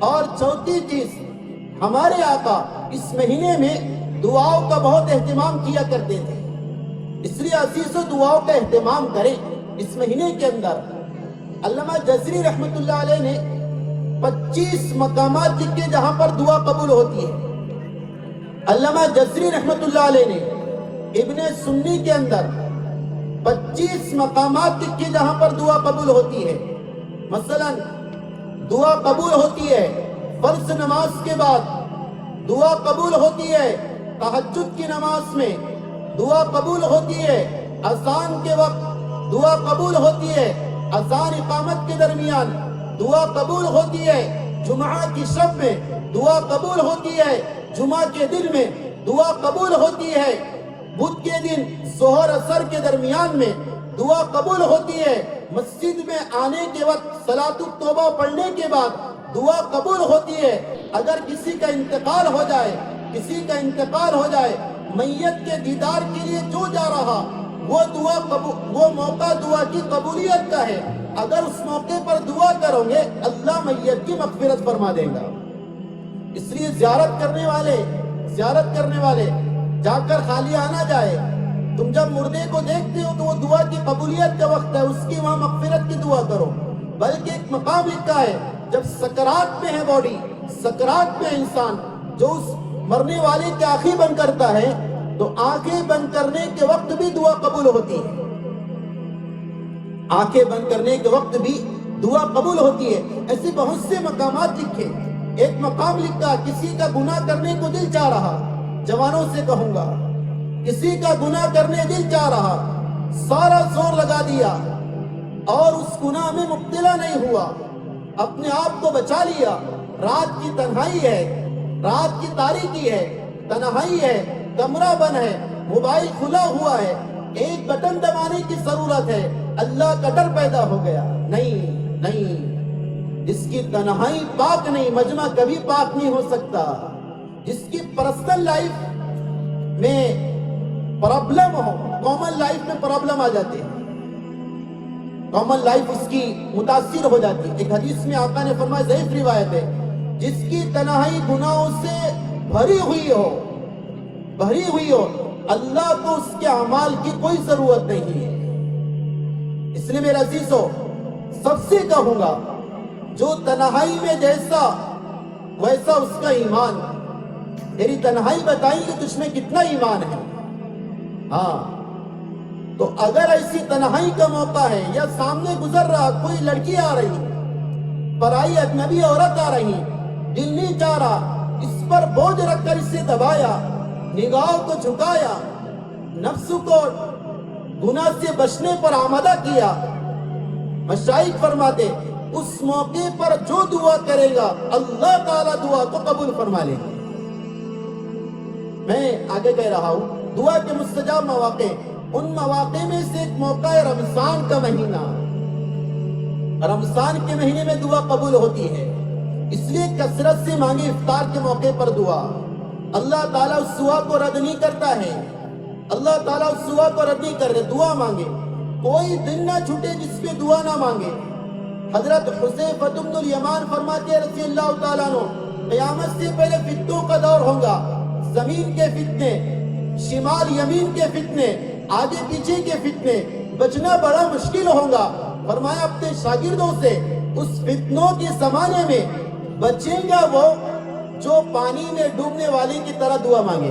اور چوتھی چیز، ہمارے آقا اس مہینے میں دعاؤں کا بہت اہتمام کیا کرتے تھے، اس لیے عزیزو دعاؤں کا اہتمام کریں اس مہینے کے اندر۔ علامہ جزری رحمت اللہ علیہ نے 25 مقامات لکھے جہاں پر دعا قبول ہوتی ہے۔ علامہ جزری رحمت اللہ علیہ نے ابن سنی کے اندر 25 مقامات لکھے جہاں پر دعا قبول ہوتی ہے۔ مثلا دعا قبول ہوتی ہے فرض نماز کے بعد، دعا قبول ہوتی ہے تہجد کی نماز میں، دعا قبول ہوتی ہے اذان کے وقت، دعا قبول ہوتی ہے اذان اقامت کے درمیان، دعا قبول ہوتی ہے جمعہ کی شب میں، دعا قبول ہوتی ہے جمعہ کے دن میں، دعا قبول ہوتی ہے بدھ کے دن ظہر اثر کے درمیان میں، دعا قبول ہوتی ہے مسجد میں آنے کے وقت صلاۃ التوبہ پڑھنے کے بعد، دعا قبول ہوتی ہے اگر کسی کا انتقال ہو جائے، کسی کا انتقال ہو جائے، میت کے دیدار کے لیے جو جا رہا وہ موقع دعا کی قبولیت کا ہے، اگر اس موقع پر دعا کرو گے اللہ میت کی مغفرت فرما دے گا۔ اس لیے زیارت کرنے والے جا کر خالی آنا جائے۔ تم جب مردے کو دیکھتے ہو تو وہ دعا کی قبولیت کا وقت ہے، اس کی وہاں مغفرت کی دعا کرو۔ بلکہ ایک مقام لکھا ہے جب سکرات میں ہے باڈی، سکرات میں انسان، جو اس مرنے والے کی آنکھیں بند کرتا ہے تو آنکھیں بند کرنے کے وقت بھی دعا قبول ہوتی ہے، آنکھیں بند کرنے کے وقت بھی دعا قبول ہوتی ہے۔ ایسے بہت سے مقامات لکھے۔ ایک مقام لکھا، کسی کا گناہ کرنے کو دل چاہ رہا، جوانوں سے کہوں گا، کسی کا گناہ کرنے دل چاہ رہا، سارا زور لگا دیا اور اس گناہ میں مبتلا نہیں ہوا، اپنے آپ کو بچا لیا۔ رات کی تنہائی ہے، رات کی تاریکی ہے، تنہائی ہے، کمرہ بند ہے، موبائل کھلا ہوا ہے، ایک بٹن دبانے کی ضرورت ہے، اللہ کا ڈر پیدا ہو گیا۔ نہیں، جس کی تنہائی پاک نہیں، مجمع کبھی پاک نہیں ہو سکتا۔ جس کی پرسنل لائف میں پرابلم ہو، کامن لائف میں پرابلم آ جاتے ہیں، کامن لائف اس کی متاثر ہو جاتی ہے۔ ایک حدیث میں آقا نے فرمایا، ضعیف روایت ہے، جس کی تنہائی گناہوں سے بھری ہوئی ہو، اللہ کو اس کے اعمال کی کوئی ضرورت نہیں ہے۔ اس لیے میرے عزیزو سب سے کہوں گا، جو تنہائی میں جیسا ویسا اس کا ایمان۔ تیری تنہائی بتائیں کہ تجھ میں کتنا ایمان ہے۔ ہاں، تو اگر ایسی تنہائی کا موقع ہے یا سامنے گزر رہا کوئی لڑکی آ رہی، پرائی اجنبی عورت آ رہی، دل نہیں چاہ رہا، اس پر بوجھ رکھ کر اسے دبایا، نگاہوں کو جھکایا، نفس کو گناہ سے بچنے پر آمادہ کیا، مشائخ فرماتے اس موقع پر جو دعا کرے گا اللہ تعالیٰ دعا کو قبول فرما لے گا۔ میں آگے کہہ رہا ہوں، دعا کے مستجاب مواقع، ان مواقع میں سے ایک موقع ہے رمضان کا مہینہ۔ رمضان کے مہینے میں دعا قبول ہوتی ہے، اس لیے کثرت سے مانگے افطار کے موقع پر دعا۔ اللہ تعالیٰ اس دعا کو رد نہیں کرتا ہے، اللہ تعالیٰ اس دعا کو رد نہیں کرتے، دعا مانگے۔ کوئی دن نہ چھوٹے جس پہ دعا نہ مانگے۔ حضرت حذیفہ بن الیمان فرماتے ہیں رضی اللہ تعالیٰ عنہ، قیامت سے پہلے فتنوں کا دور ہوگا، زمین کے فتنے، شمال یمین کے فتنے، آگے پیچھے کے فتنے، بچنا بڑا مشکل ہوگا۔ فرمایا اپنے شاگردوں سے اس فتنوں کے زمانے میں بچیں گا وہ جو پانی میں ڈوبنے والے کی طرح دعا مانگے۔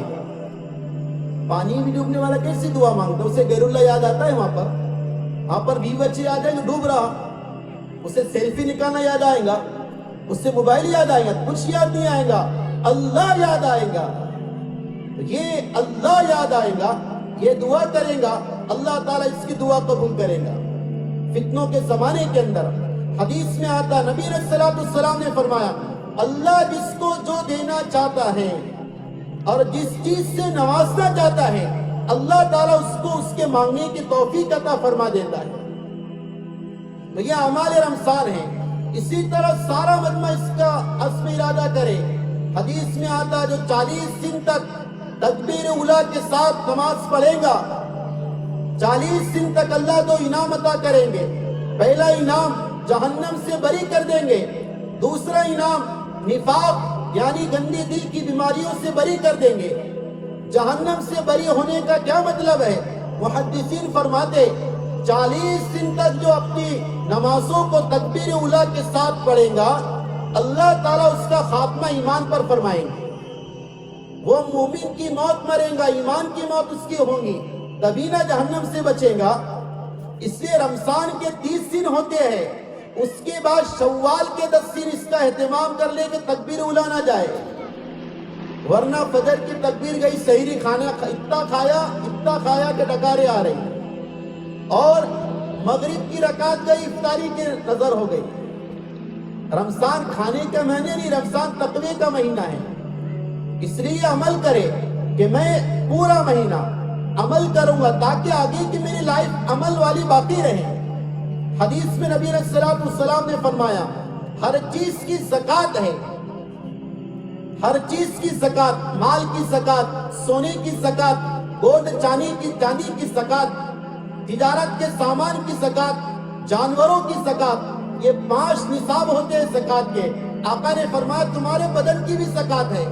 پانی میں ڈوبنے والا کیسے دعا مانگتا؟ اسے غیر اللہ یاد آتا ہے، وہاں پر بھی بچے یاد آئیں گے ڈوب رہا، اسے سیلفی نکالنا یاد آئے گا، اسے موبائل یاد آئے گا، کچھ یاد نہیں آئے گا، اللہ یاد آئے گا۔ یہ اللہ یاد آئے گا، یہ دعا کرے گا، اللہ تعالیٰ اس کی دعا قبول کرے گا۔ فتنوں کے زمانے کے اندر حدیث میں آتا، نبی علیہ الصلوۃ والسلام نے فرمایا، اللہ جس کو جو دینا چاہتا ہے اور جس چیز سے نوازنا چاہتا ہے، اللہ تعالیٰ اس کو اس کے مانگنے کی توفیق عطا فرما دیتا ہے۔ تو یہ اعمال رمضان ہیں۔ اسی طرح سارا مجمع اس کا عزم ارادہ کرے۔ حدیث میں آتا، جو 40 دن تک تکبیر اولیٰ کے ساتھ نماز پڑھے گا، 40 دن تک اللہ تو انعام عطا کریں گے۔ پہلا انعام جہنم سے بری کر دیں گے، دوسرا انعام نفاق یعنی گندی دل کی بیماریوں سے بری کر دیں گے۔ جہنم سے بری ہونے کا کیا مطلب ہے؟ محدثین فرماتے 40 دن تک جو اپنی نمازوں کو تکبیر اولیٰ کے ساتھ پڑھے گا، اللہ تعالیٰ اس کا خاتمہ ایمان پر فرمائیں گے۔ وہ مومن کی موت مرے گا، ایمان کی موت اس کی ہوگی، تبھی نہ جہنم سے بچے گا۔ اس لیے رمضان کے 30 دن ہوتے ہیں، اس کے بعد شوال کے 10 دن اس کا اہتمام کر لے کہ تکبیر اولیٰ نہ جائے، ورنہ فجر کی تکبیر گئی، سحری کھانا اتنا کھایا کہ ڈکارے آ رہی، اور مغرب کی رکعت گئی، افطاری کی نظر ہو گئی۔ رمضان کھانے کا مہینہ نہیں، رمضان تقوی کا مہینہ ہے۔ اس لیے عمل کرے کہ میں پورا مہینہ عمل کروں گا تاکہ آگے کی میری لائف عمل والی باقی رہے۔ حدیث میں نبی علیہ الصلوۃ والسلام نے فرمایا، ہر چیز کی زکوٰۃ ہے، ہر چیز کی زکوٰۃ، مال کی زکوٰۃ، سونے کی زکوٰۃ، گولڈ چاندی کی زکوٰۃ، تجارت کے سامان کی زکوٰۃ، جانوروں کی زکوٰۃ۔ یہ 5 نصاب ہوتے ہیں زکوٰۃ کے۔ آقا نے فرمایا تمہارے بدن کی بھی زکوٰۃ ہے۔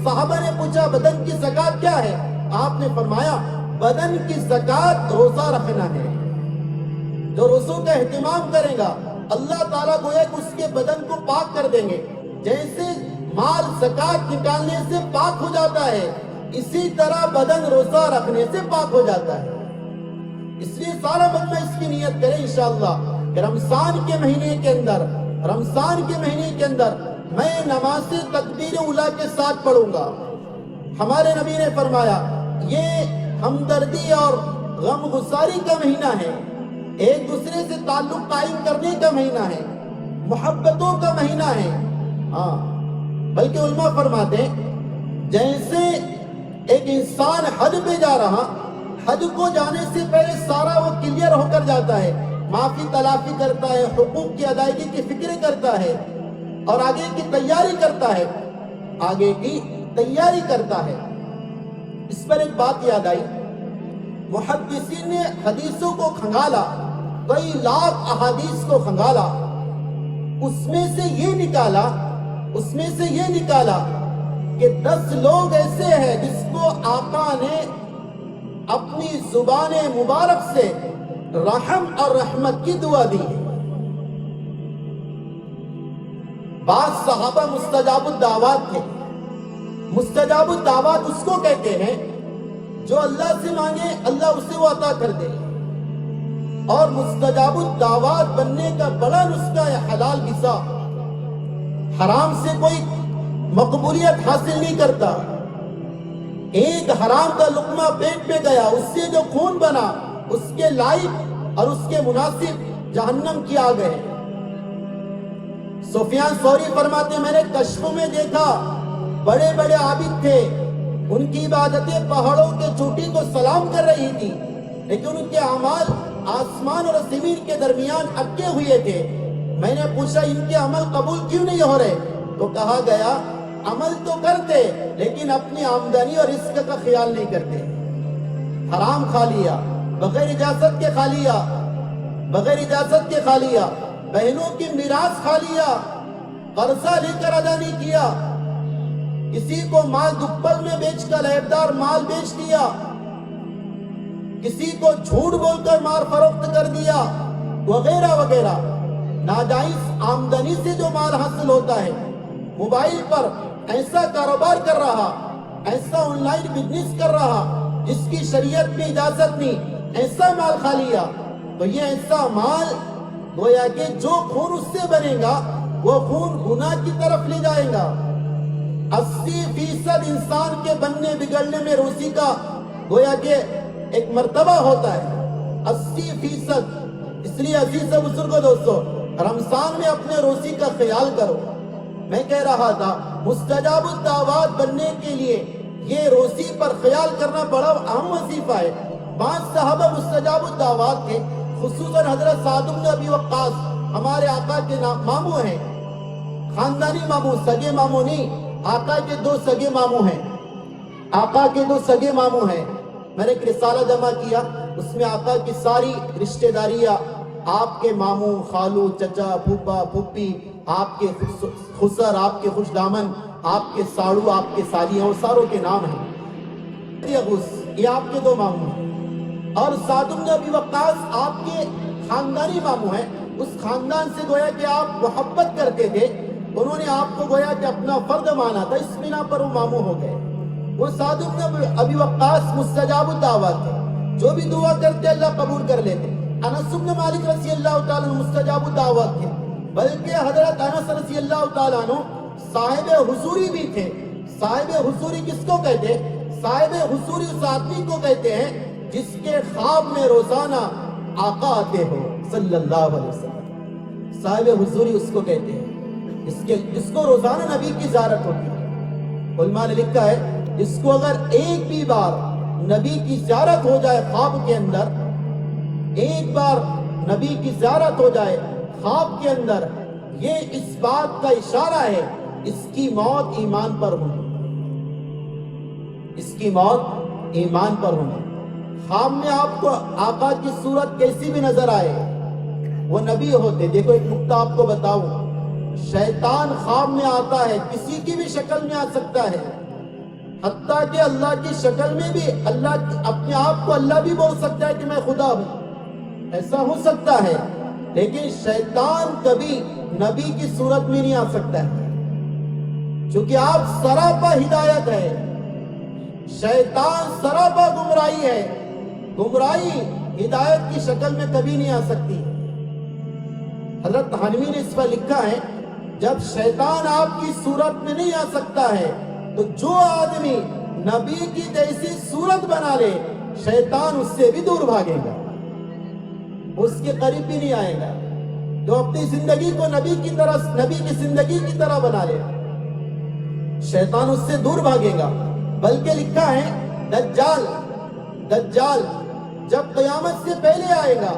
صحابہ نے پوچھا بدن کی زکوٰۃ کیا ہے؟ آپ نے فرمایا بدن کی زکوٰۃ روزہ رکھنا ہے۔ جو روزوں کا اہتمام کرے گا، اللہ تعالیٰ گویا کہ اس کے بدن کو پاک کر دیں گے۔ جیسے مال زکوٰۃ نکالنے سے پاک ہو جاتا ہے، اسی طرح بدن روزہ رکھنے سے پاک ہو جاتا ہے۔ اس لیے سارا مجمع اس کی نیت کرے انشاءاللہ کہ رمضان کے مہینے کے اندر میں نماز تکبیر اولیٰ کے ساتھ پڑھوں گا۔ ہمارے نبی نے فرمایا یہ ہمدردی اور غم گساری کا مہینہ ہے، ایک دوسرے سے تعلق قائم کرنے کا مہینہ ہے، محبتوں کا مہینہ ہے۔ بلکہ علماء فرماتے ہیں جیسے ایک انسان حج پہ جا رہا، حج کو جانے سے پہلے سارا وہ کلیئر ہو کر جاتا ہے، معافی تلافی کرتا ہے، حقوق کی ادائیگی کی فکر کرتا ہے اور آگے کی تیاری کرتا ہے۔ اس پر ایک بات یاد آئی، محدثین نے حدیثوں کو کھنگالا، کئی لاکھ احادیث کو کھنگالا، اس میں سے یہ نکالا کہ 10 لوگ ایسے ہیں جس کو آقا نے اپنی زبان مبارک سے رحم اور رحمت کی دعا دی ہے۔ بعض صحابہ مستجاب الدعوات تھے۔ مستجاب الدعوات اس کو کہتے ہیں جو اللہ سے مانگے اللہ اسے وہ عطا کر دے، اور مستجاب الدعوات بننے کا بڑا نسخہ ہے حلال غذا۔ حرام سے کوئی مقبولیت حاصل نہیں کرتا۔ ایک حرام کا لقمہ پیٹ پہ گیا، اس سے جو خون بنا اس کے لائق اور اس کے مناسب جہنم کی آگ ہے۔ سفیان ثوری فرماتے میں نے کشفوں میں دیکھا بڑے بڑے عابد تھے، ان کی عبادتیں پہاڑوں کے چوٹی کو سلام کر رہی تھی، لیکن ان کے اعمال آسمان اور زمین کے درمیان اٹکے ہوئے تھے۔ میں نے پوچھا ان کے عمل قبول کیوں نہیں ہو رہے؟ تو کہا گیا عمل تو کرتے لیکن اپنی آمدنی اور رزق کا خیال نہیں کرتے۔ حرام کھا لیا، بغیر اجازت کے کھا لیا، بہنوں کی میراث کھا لیا، قرضہ لے کر ادا نہیں کیا، کسی کو مال دپل میں بیچ کر عیبدار مال بیچ دیا، کسی کو جھوٹ بول کر مال فروخت کر دیا، وغیرہ وغیرہ۔ ناجائز آمدنی سے جو مال حاصل ہوتا ہے، موبائل پر ایسا کاروبار کر رہا، ایسا آن لائن بزنس کر رہا جس کی شریعت میں اجازت نہیں، ایسا مال کھا لیا، تو یہ ایسا مال گویا کہ جو خون اس سے بنے گا وہ خون گناہ کی طرف لے جائے گا۔ 80% انسان کے بننے بگڑنے میں روزی کا گویا کہ ایک مرتبہ ہوتا ہے، 80%. اس لیے عزیز بزرگوں دوستو، رمضان میں اپنے روزی کا خیال کرو. میں کہہ رہا تھا مستجاب الدعوات بننے کے لیے یہ روزی پر خیال کرنا بڑا اہم وظیفہ ہے. 5 صحابہ مستجاب الدعوات تھے، خصوصاً حضرت سعد بن ابی وقاص ہمارے آقا کے ماموں ہیں، خاندانی ماموں، سگے ماموں نہیں، آقا کے 2 سگے ماموں ہیں. آقا کے 2 سگے ماموں ہیں. میں نے ایک رسالہ جمع کیا، اس میں آقا کی ساری رشتہ داریاں، آپ کے ماموں، خالو، چچا، پھوپا، پھوپھی، آپ کے خسر، آپ کے خوش دامن، آپ کے ساڑو، آپ کے سالیاں، وہ ساروں کے نام ہیں. یہ آپ کے 2 ماموں ہیں. اور سعد بن ابی وقاص آپ کے خاندانی ماموں ہیں. اس خاندان سے گویا کہ آپ محبت کرتے تھے، انہوں نے آپ کو گویا کہ اپنا فرد مانا تھا، اس بنا پر وہ ماموں ہو گئے. وہ سعد بن ابی وقاص مستجاب الدعوات تھے، جو بھی دعا کرتے اللہ قبول کر لیتے. انس بن مالک رضی اللہ تعالیٰ عنہ مستجاب الدعوات تھے، بلکہ حضرت انس رضی اللہ تعالیٰ عنہ صاحب حضوری بھی تھے. صاحب حضوری کس کو کہتے ہیں؟ صاحب حضوری اس آدمی کو کہتے ہیں جس کے خواب میں روزانہ آقا آتے ہو صلی اللہ علیہ وسلم. صاحب حضوری اس کو کہتے ہیں جس کو روزانہ نبی کی زیارت ہوتی ہے. علماء نے لکھا ہے جس کو اگر ایک بھی بار نبی کی زیارت ہو جائے خواب کے اندر، ایک بار نبی کی زیارت ہو جائے خواب کے اندر، یہ اس بات کا اشارہ ہے اس کی موت ایمان پر ہوئی، اس کی موت ایمان پر ہوئی. خواب میں آپ کو آقا کی صورت کیسی بھی نظر آئے، وہ نبی ہوتے. دیکھو ایک نکتہ آپ کو بتاؤں، شیطان خواب میں آتا ہے، کسی کی بھی شکل میں آ سکتا ہے، حتیٰ کہ اللہ کی شکل میں بھی. اللہ اپنے آپ کو اللہ بھی بول سکتا ہے کہ میں خدا ہوں، ایسا ہو سکتا ہے. لیکن شیطان کبھی نبی کی صورت میں نہیں آ سکتا ہے، چونکہ آپ سراپا ہدایت ہے، شیطان سراپا گمراہی ہے. گمراہی ہدایت کی شکل میں کبھی نہیں آ سکتی. حضرت تھانوی نے اس پر لکھا ہے جب شیطان آپ کی صورت میں نہیں آ سکتا ہے تو جو آدمی نبی کی جیسی صورت بنا لے شیطان اس سے بھی دور بھاگے گا، اس کے قریب بھی نہیں آئے گا. جو اپنی زندگی کو نبی کی زندگی کی طرح بنا لے شیطان اس سے دور بھاگے گا. بلکہ لکھا ہے دجال جب قیامت سے پہلے آئے گا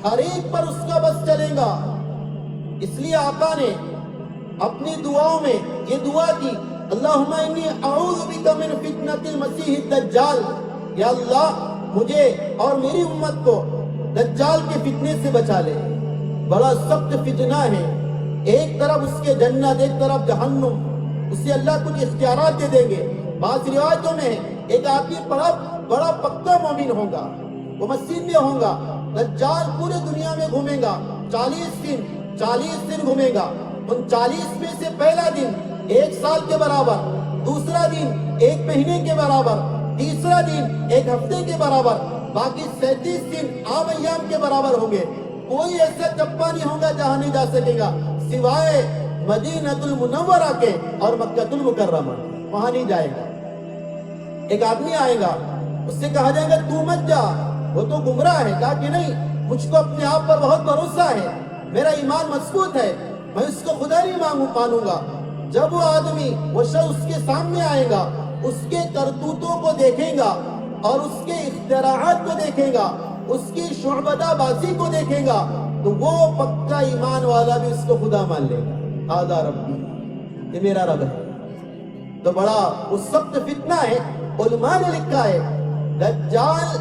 ہر ایک پر اس کا بس چلے گا. اس لیے آقا نے اپنی دعاؤں میں یہ دعا کی، اللہم انی اعوذ بک من فتنۃ المسیح الدجال. یا اللہ مجھے اور میری امت کو دجال کے فتنے سے بچا لے. بڑا سخت فتنہ ہے، ایک طرف اس کے جنت، ایک طرف جہنم. اسے اللہ کچھ اختیارات دے دیں گے. بعض روایتوں میں ایک آدمی بڑا پکا مومن ہوگا، وہ مسجد میں ہوگا، دجال پورے دنیا میں گھومے گا، 40 دن گھومے گا. ان 40 میں سے پہلا دن 1 سال کے برابر، دوسرا دن 1 مہینے کے برابر، تیسرا دن 1 ہفتے کے برابر، باقی 37 دن عام ایام کے برابر ہوں گے. کوئی ایسا چپا نہیں ہوگا جہاں نہیں جا سکے گا سوائے مدینہ المنورہ کے اور مکہ المکرمہ، وہاں نہیں جائے گا. ایک آدمی آئے گا، اس سے کہا جائے گا تو مت جا، وہ تو گمراہ ہے. کہا کہ نہیں، مجھ کو اپنے آپ پر بہت بھروسہ ہے، میرا ایمان مضبوط ہے، میں اس کو خدا نہیں مانوں گا. جب وہ آدمی وہ شخص اس کے سامنے آئے گا، اس کے کرتوتوں کو دیکھے گا اور اس کے اختراعات کو دیکھے گا، اس کی شعبدہ بازی کو دیکھے گا، تو وہ پکا ایمان والا بھی اس کو خدا مان لے گا. آدھا ربی، یہ میرا رب ہے. تو بڑا وہ سخت فتنہ ہے. علماء نے لکھا ہے دجال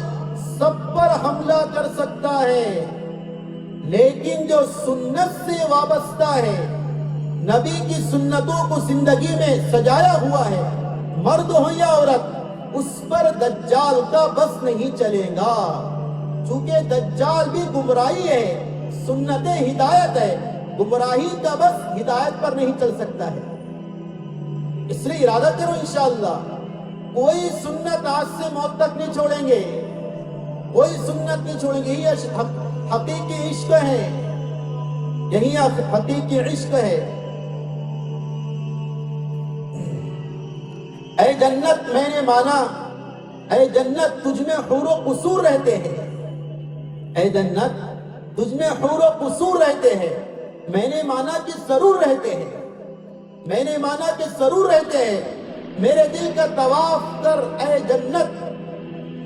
سب پر حملہ کر سکتا ہے، لیکن جو سنت سے وابستہ ہے، نبی کی سنتوں کو زندگی میں سجایا ہوا ہے، مرد ہو یا عورت، اس پر دجال کا بس نہیں چلے گا. چونکہ دجال بھی گمراہی ہے، سنت ہدایت ہے، گمراہی کا بس ہدایت پر نہیں چل سکتا ہے. اس لیے ارادہ کرو انشاءاللہ کوئی سنت آج سے موت تک نہیں چھوڑیں گے، کوئی سنت نہیں چھوڑیں گے. یہی حقیقی عشق ہے، یہی حقیقی عشق ہے. اے جنت میں نے مانا، اے جنت تجھ میں حور و قصور رہتے ہیں. اے جنت تجھ میں حور و قصور رہتے ہیں. میں نے مانا کہ ضرور رہتے ہیں, میں نے مانا کہ ضرور رہتے ہیں. میرے دل کا طواف کر اے جنت,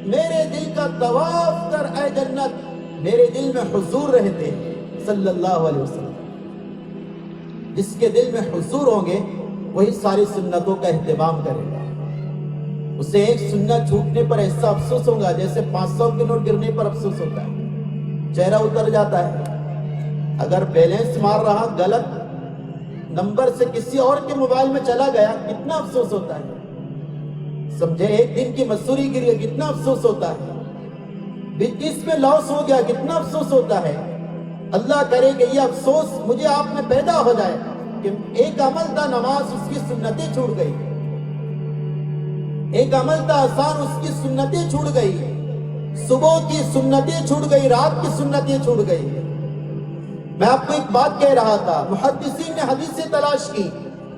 میرے دل کا طواف کر اے جنت, میرے دل میں حضور رہتے ہیں صلی اللہ علیہ وسلم. جس کے دل میں حضور ہوں گے وہی ساری سنتوں کا اہتمام کرے گا. اسے ایک سنت چھوٹنے پر ایسا افسوس ہوگا جیسے 500 کے نوٹ گرنے پر افسوس ہوتا ہے, چہرہ اتر جاتا ہے. اگر بیلنس مار رہا غلط نمبر سے کسی اور کے موبائل میں چلا گیا کتنا افسوس ہوتا ہے. سمجھے, ایک دن کی مزدوری گر گئی کتنا افسوس ہوتا ہے. بزنس میں لاس ہو گیا کتنا افسوس ہوتا ہے. اللہ کرے کہ یہ افسوس مجھے آپ میں پیدا ہو جائے کہ ایک عمل تھا نماز, اس کی سنتیں چھوٹ گئی. ایک عمل تھا آسان, اس کی سنتیں چھوٹ گئی. صبح کی سنتیں چھوٹ گئی, رات کی سنتیں چھوٹ گئی. میں آپ کو ایک بات کہہ رہا تھا, محدثین نے حدیثیں تلاش کی,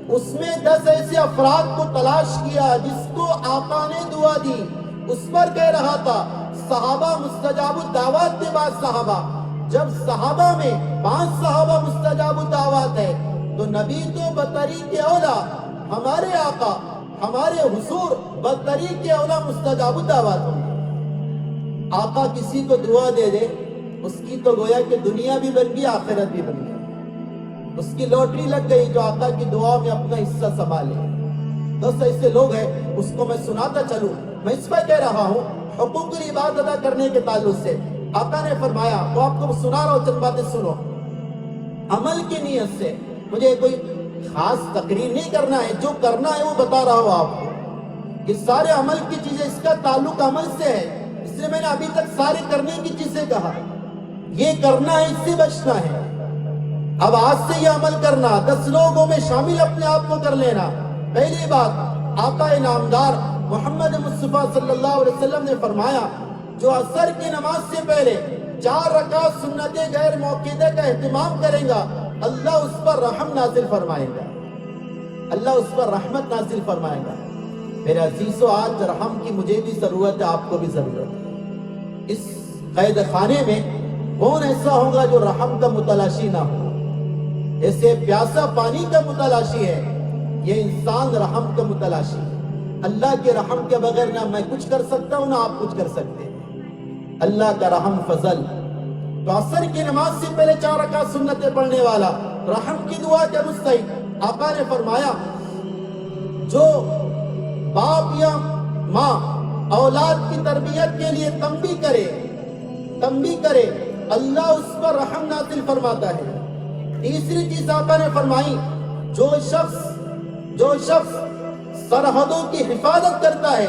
اس میں 10 ایسے افراد کو تلاش کیا جس کو آقا نے دعا دی. اس پر کہہ رہا تھا صحابہ مستجاب الدعوات کے بعد صحابہ. جب صحابہ میں 5 صحابہ مستجاب الدعوات ہے تو نبی تو بطریق اولا, ہمارے آقا ہمارے حضور بطریق اولا مستجاب الدعوات ہوں. آقا کسی کو دعا دے دے اس کی تو گویا کہ دنیا بھی بن گئی آخرت بھی بن گئی. اس کی لوٹری لگ گئی جو آقا کی دعا میں اپنا حصہ سنبھالے. 10 ایسے لوگ ہیں, اس کو میں سناتا چلوں. میں اس پر کہہ رہا ہوں حقوق العباد ادا کرنے کے تعلق سے آقا نے فرمایا, وہ آپ کو سنا رہا ہوں, چند باتیں سنو. عمل کی نیت سے, مجھے کوئی خاص تقریر نہیں کرنا ہے, جو کرنا ہے وہ بتا رہا ہوں آپ کو. یہ سارے عمل کی چیزیں, اس کا تعلق عمل سے ہے, اس لیے میں نے ابھی تک سارے کرنے کی چیزیں کہا. یہ کرنا ہے, اس سے بچنا ہے. اب آج سے یہ عمل کرنا, 10 لوگوں میں شامل اپنے آپ کو کر لینا. پہلی بات, آقا نامدار محمد مصطفیٰ صلی اللہ علیہ وسلم نے فرمایا جو عصر کی نماز سے پہلے 4 رکعت سنت غیر موقعہ کا اہتمام کرے گا اللہ اس پر رحم نازل فرمائے گا, اللہ اس پر رحمت نازل فرمائے گا. میرے عزیزو, آج رحم کی مجھے بھی ضرورت ہے, آپ کو بھی ضرورت ہے. اس قید خانے میں کون ایسا ہوگا جو رحم کا متلاشی نہ ہو؟ ایسے پیاسا پانی کا متلاشی ہے, یہ انسان رحم کا متلاشی ہے. اللہ کے رحم کے بغیر نہ میں کچھ کر سکتا ہوں نہ آپ کچھ کر سکتے. اللہ کا رحم فضل. تو عصر کی نماز سے پہلے 4 رکعت سنتیں پڑھنے والا رحم کی دعا کے مستحق. آقا نے فرمایا جو باپ یا ماں اولاد کی تربیت کے لیے تنبیہ کرے اللہ اس پر رحم نازل فرماتا ہے. تیسری چیز آقا نے فرمائی جو شخص سرحدوں کی حفاظت کرتا ہے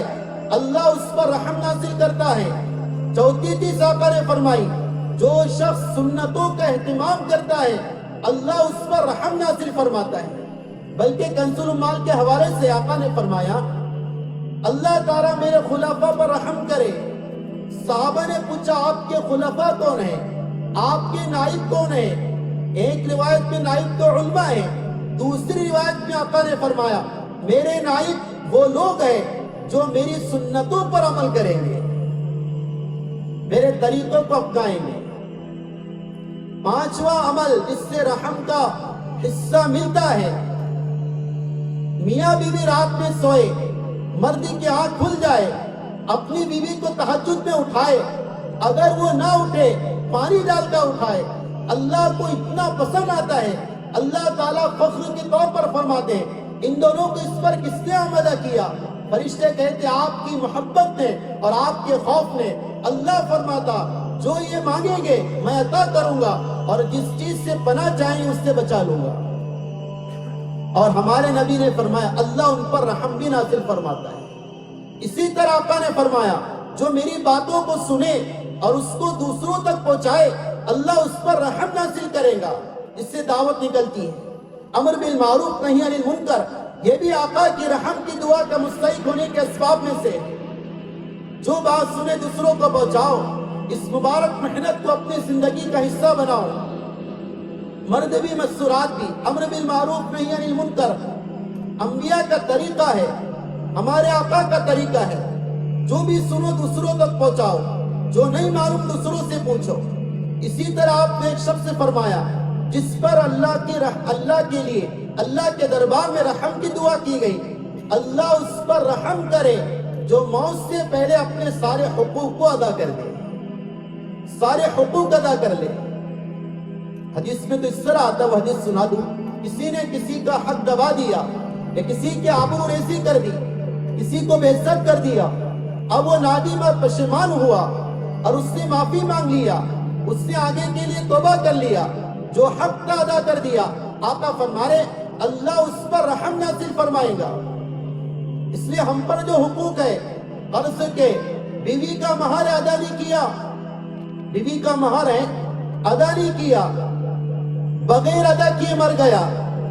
اللہ اس پر رحم نازل کرتا ہے. چوتھی چیز آقا نے فرمائی جو شخص سنتوں کا اہتمام کرتا ہے اللہ اس پر رحم نازل فرماتا ہے. بلکہ کنز المال کے حوالے سے آقا نے فرمایا اللہ تعالیٰ میرے خلفاء پر رحم کرے. صحابہ نے پوچھا آپ کے خلفاء کون ہیں, آپ کے نائب کون ہیں؟ ایک روایت میں نائب تو علماء ہیں, دوسری روایت میں آقا نے فرمایا میرے نائب وہ لوگ ہیں جو میری سنتوں پر عمل کریں گے, میرے طریقوں کو اپنائیں گے. 5واں عمل جس سے رحم کا حصہ ملتا ہے, میاں بیوی رات میں سوئے, مردی کی آنکھ کھل جائے, اپنی بیوی کو تہجد میں اٹھائے, اگر وہ نہ اٹھے پانی ڈال کر اٹھائے, اللہ کو اتنا پسند آتا ہے. اللہ تعالیٰ فخر کے طور پر فرماتے ہیں ان دونوں کو اس پر کس نے آمدہ کیا؟ فرشتے کہتے آپ کی محبت نے اور آپ کے خوف نے. اللہ فرماتا جو یہ مانگیں گے میں عطا کروں گا اور جس چیز سے پناہ چاہیں اس سے بچا لوں گا. اور ہمارے نبی نے فرمایا اللہ ان پر رحم بھی نازل فرماتا ہے. اسی طرح آقا نے فرمایا جو میری باتوں کو سنے اور اس کو دوسروں تک پہنچائے اللہ اس پر رحم نازل کرے گا. اس سے دعوت نکلتی ہے, امر بالمعروف نہی عن المنکر, یہ بھی آقا کی رحم کی دعا کا مستحق ہونے کے اسباب میں سے. جو بات سنے دوسروں کو پہنچاؤ, اس مبارک محنت کو اپنی زندگی کا حصہ بناؤ. مرد بھی مسورات بھی, امر بالمعروف نہی عن المنکر انبیاء کا طریقہ ہے, ہمارے آقا کا طریقہ ہے. جو بھی سنو دوسروں تک پہنچاؤ. جو نہیں معلوم دوسروں سے پوچھو۔ اسی طرح آپ نے ایک شخص سے فرمایا جس پر اللہ کے لیے اللہ کے دربار میں رحم کی دعا کی گئی، اللہ اس پر رحم کرے جو موت سے پہلے اپنے سارے حقوق کو ادا کر دے، سارے حقوق ادا کر لے۔ حدیث میں تو اس طرح آتا ہے، وہ حدیث سنا دوں، کسی نے کسی کا حق دبا دیا یا کسی کے آبرو ریزی کر دی، کسی کو بے عزت کر دیا، اب وہ نادم اور پشیمان ہوا اور اس سے معافی مانگ لیا، اس سے آگے کے لیے توبہ کر لیا، جو حق کا ادا کر دیا، آقا فرمائے اللہ اس پر رحم نازل فرمائے گا۔ اس لیے ہم پر جو حقوق ہے، قرض کے، بیوی کا مہر ادا نہیں کیا، بیوی کا مہر ہے ادا نہیں کیا، بغیر ادا کیے مر گیا۔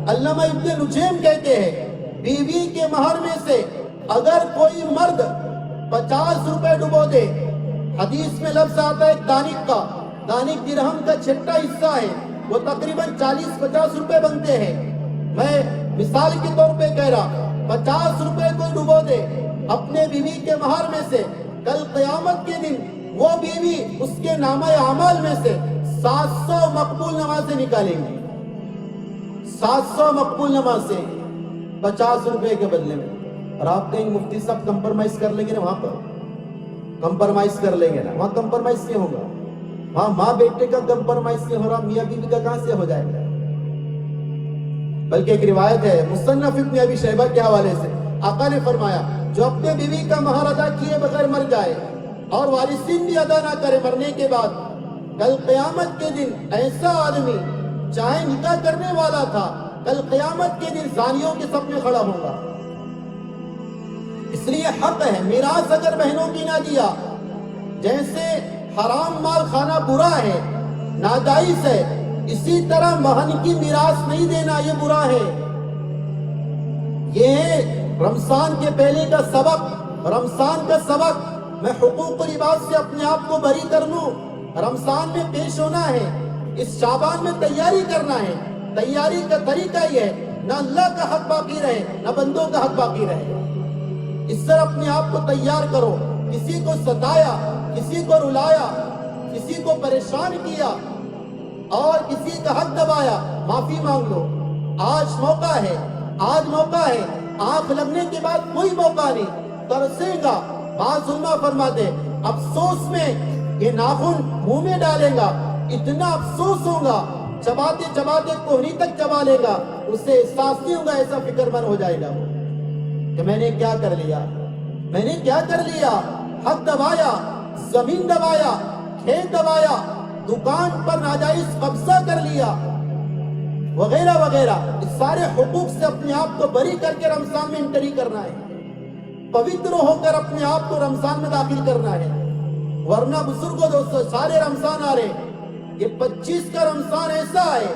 علامہ ابن نجیم کہتے ہیں بیوی کے مہر میں سے اگر کوئی مرد 50 روپے ڈبو دے، حدیث میں لفظ آتا ہے دانک کا، دانک درہم کا چھٹا حصہ ہے، وہ تقریباً 40-50 روپے بنتے ہیں۔ میں مثال کے طور پہ کہہ رہا، 50 روپے کوئی ڈبو دے اپنے بیوی کے مہر میں سے، کل قیامت کے دن وہ بیوی اس کے نامہ اعمال میں سے 700 مقبول نمازیں نکالیں گی، 700 مقبول نمازیں 50 روپے کے بدلے میں۔ اور آپ کہیں مفتی صاحب کمپرمائز کر لیں گے نا، وہاں پر کمپرمائز کر لیں گے نا، وہاں کمپرمائز نہیں ہوگا، وہاں ماں بیٹے کا کمپرمائز نہیں ہو رہا، میاں بیوی کا کہاں سے ہو جائے گا؟ بلکہ ایک روایت ہے مصنف ابن ابی شیبہ کے حوالے سے، آقا نے فرمایا جو اپنے بیوی کا مہر ادا کیے بغیر مر جائے اور وارثین بھی ادا نہ کرے مرنے کے بعد، کل قیامت کے دن ایسا آدمی چاہے نکاح کرنے والا تھا، کل قیامت کے دن زانیوں کے صف میں کھڑا ہوگا۔ اس لیے حق ہے، میراث اگر بہنوں کی نہ دیا، جیسے حرام مال کھانا برا ہے، ناجائز ہے، اسی طرح بہن کی میراث نہیں دینا یہ برا ہے۔ یہ رمضان کے پہلے کا سبق، رمضان کا سبق، میں حقوق و لباس سے اپنے آپ کو بری کر لوں، رمضان میں پیش ہونا ہے، اس شعبان میں تیاری کرنا ہے۔ تیاری کا طریقہ یہ ہے نہ اللہ کا حق باقی رہے نہ بندوں کا حق باقی رہے، اس طرح اپنے آپ کو تیار کرو۔ کسی کو ستایا، کسی کو رلایا، کسی کو پریشان کیا اور کسی کا حق دبایا، معافی مانگ لو۔ آج موقع ہے، آج موقع ہے، آنکھ لگنے کے بعد کوئی موقع نہیں، ترسے گا۔ بعض علماء فرماتے افسوس میں یہ ناخن منہ میں ڈالے گا، اتنا افسوس ہوگا، چباتے چباتے کوہنی تک چبا لے گا، اسے احساس نہیں ہوگا، ایسا فکر مند ہو جائے گا وہ کہ میں نے کیا کر لیا، میں نے کیا کر لیا، حق دبایا، زمین دبایا، کھیت دبایا، دکان پر ناجائز قبضہ کر لیا، وغیرہ وغیرہ۔ اس سارے حقوق سے اپنے آپ کو بری کر کے رمضان میں انٹری کرنا ہے، پوتر ہو کر اپنے آپ کو رمضان میں داخل کرنا ہے، ورنہ بزرگوں دوستو سارے رمضان آ رہے، یہ 25 کا رمضان ایسا ہے،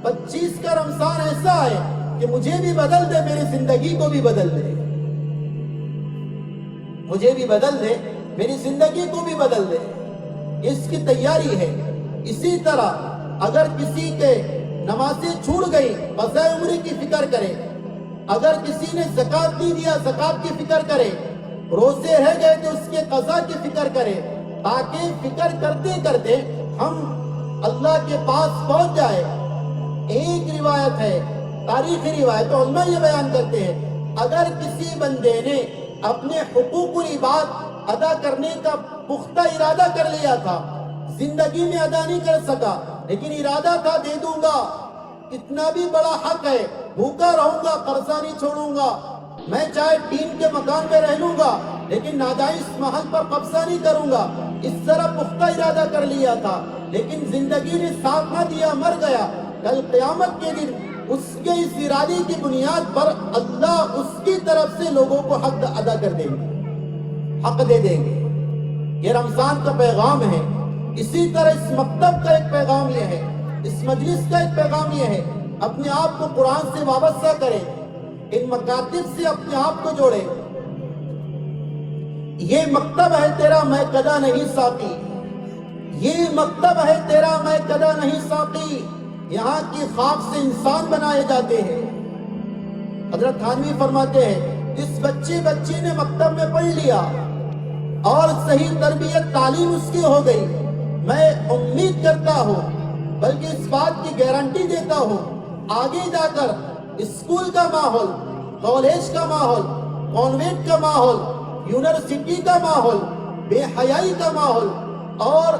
25 کا رمضان ایسا ہے کہ مجھے بھی بدل دے، میری زندگی کو بھی بدل دے، مجھے بھی بدل دے، میری زندگی کو بھی بدل دے، اس کی تیاری ہے۔ اسی طرح اگر کسی کے نمازیں چھوٹ گئی، قضاء عمری کی فکر کرے، اگر کسی نے زکوٰۃ نہیں دیا زکوٰۃ کی فکر کرے، روزے رہ گئے تو اس کے قضا کی فکر کرے، تاکہ فکر کرتے کرتے ہم اللہ کے پاس پہنچ جائے۔ ایک روایت ہے، تاریخی روایت، علماء یہ بیان کرتے ہیں اگر کسی بندے نے اپنے حقوق و عبادات ادا کرنے کا پختہ ارادہ کر لیا تھا، زندگی میں ادا نہیں کر سکا، لیکن ارادہ تھا دے دوں گا، کتنا بھی بڑا حق ہے، بھوکا رہوں گا، قرضہ نہیں چھوڑوں گا، میں چاہے ٹین کے مکان میں رہ لوں گا لیکن ناجائز محل پر قبضہ نہیں کروں گا، اس طرح پختہ ارادہ کر لیا تھا، لیکن زندگی نے ساتھ نہ دیا، مر گیا، کل قیامت کے دن اس کے اس ارادے کی بنیاد پر اللہ اس کی طرف سے لوگوں کو حق ادا کر دیں گے، حق دے دیں گے۔ یہ رمضان کا پیغام ہے۔ اسی طرح اس مکتب کا ایک پیغام یہ ہے، اس مجلس کا ایک پیغام یہ ہے، اپنے آپ کو قرآن سے وابستہ کریں، ان مکاتب سے اپنے آپ کو جوڑیں۔ یہ مکتب ہے تیرا میں کدا نہیں ساقی، یہ مکتب ہے تیرا میں کدا نہیں ساقی، یہاں کی خاک سے انسان بنائے جاتے ہیں۔ حضرت تھانوی فرماتے ہیں جس بچی نے مکتب میں پڑھ لیا، اور صحیح تربیت تعلیم اس کی ہو گئی، میں امید کرتا ہوں بلکہ اس بات کی گارنٹی دیتا ہوں آگے جا کر اسکول کا ماحول، کالج کا ماحول، کانوینٹ کا ماحول، یونیورسٹی کا ماحول، بے حیائی کا ماحول اور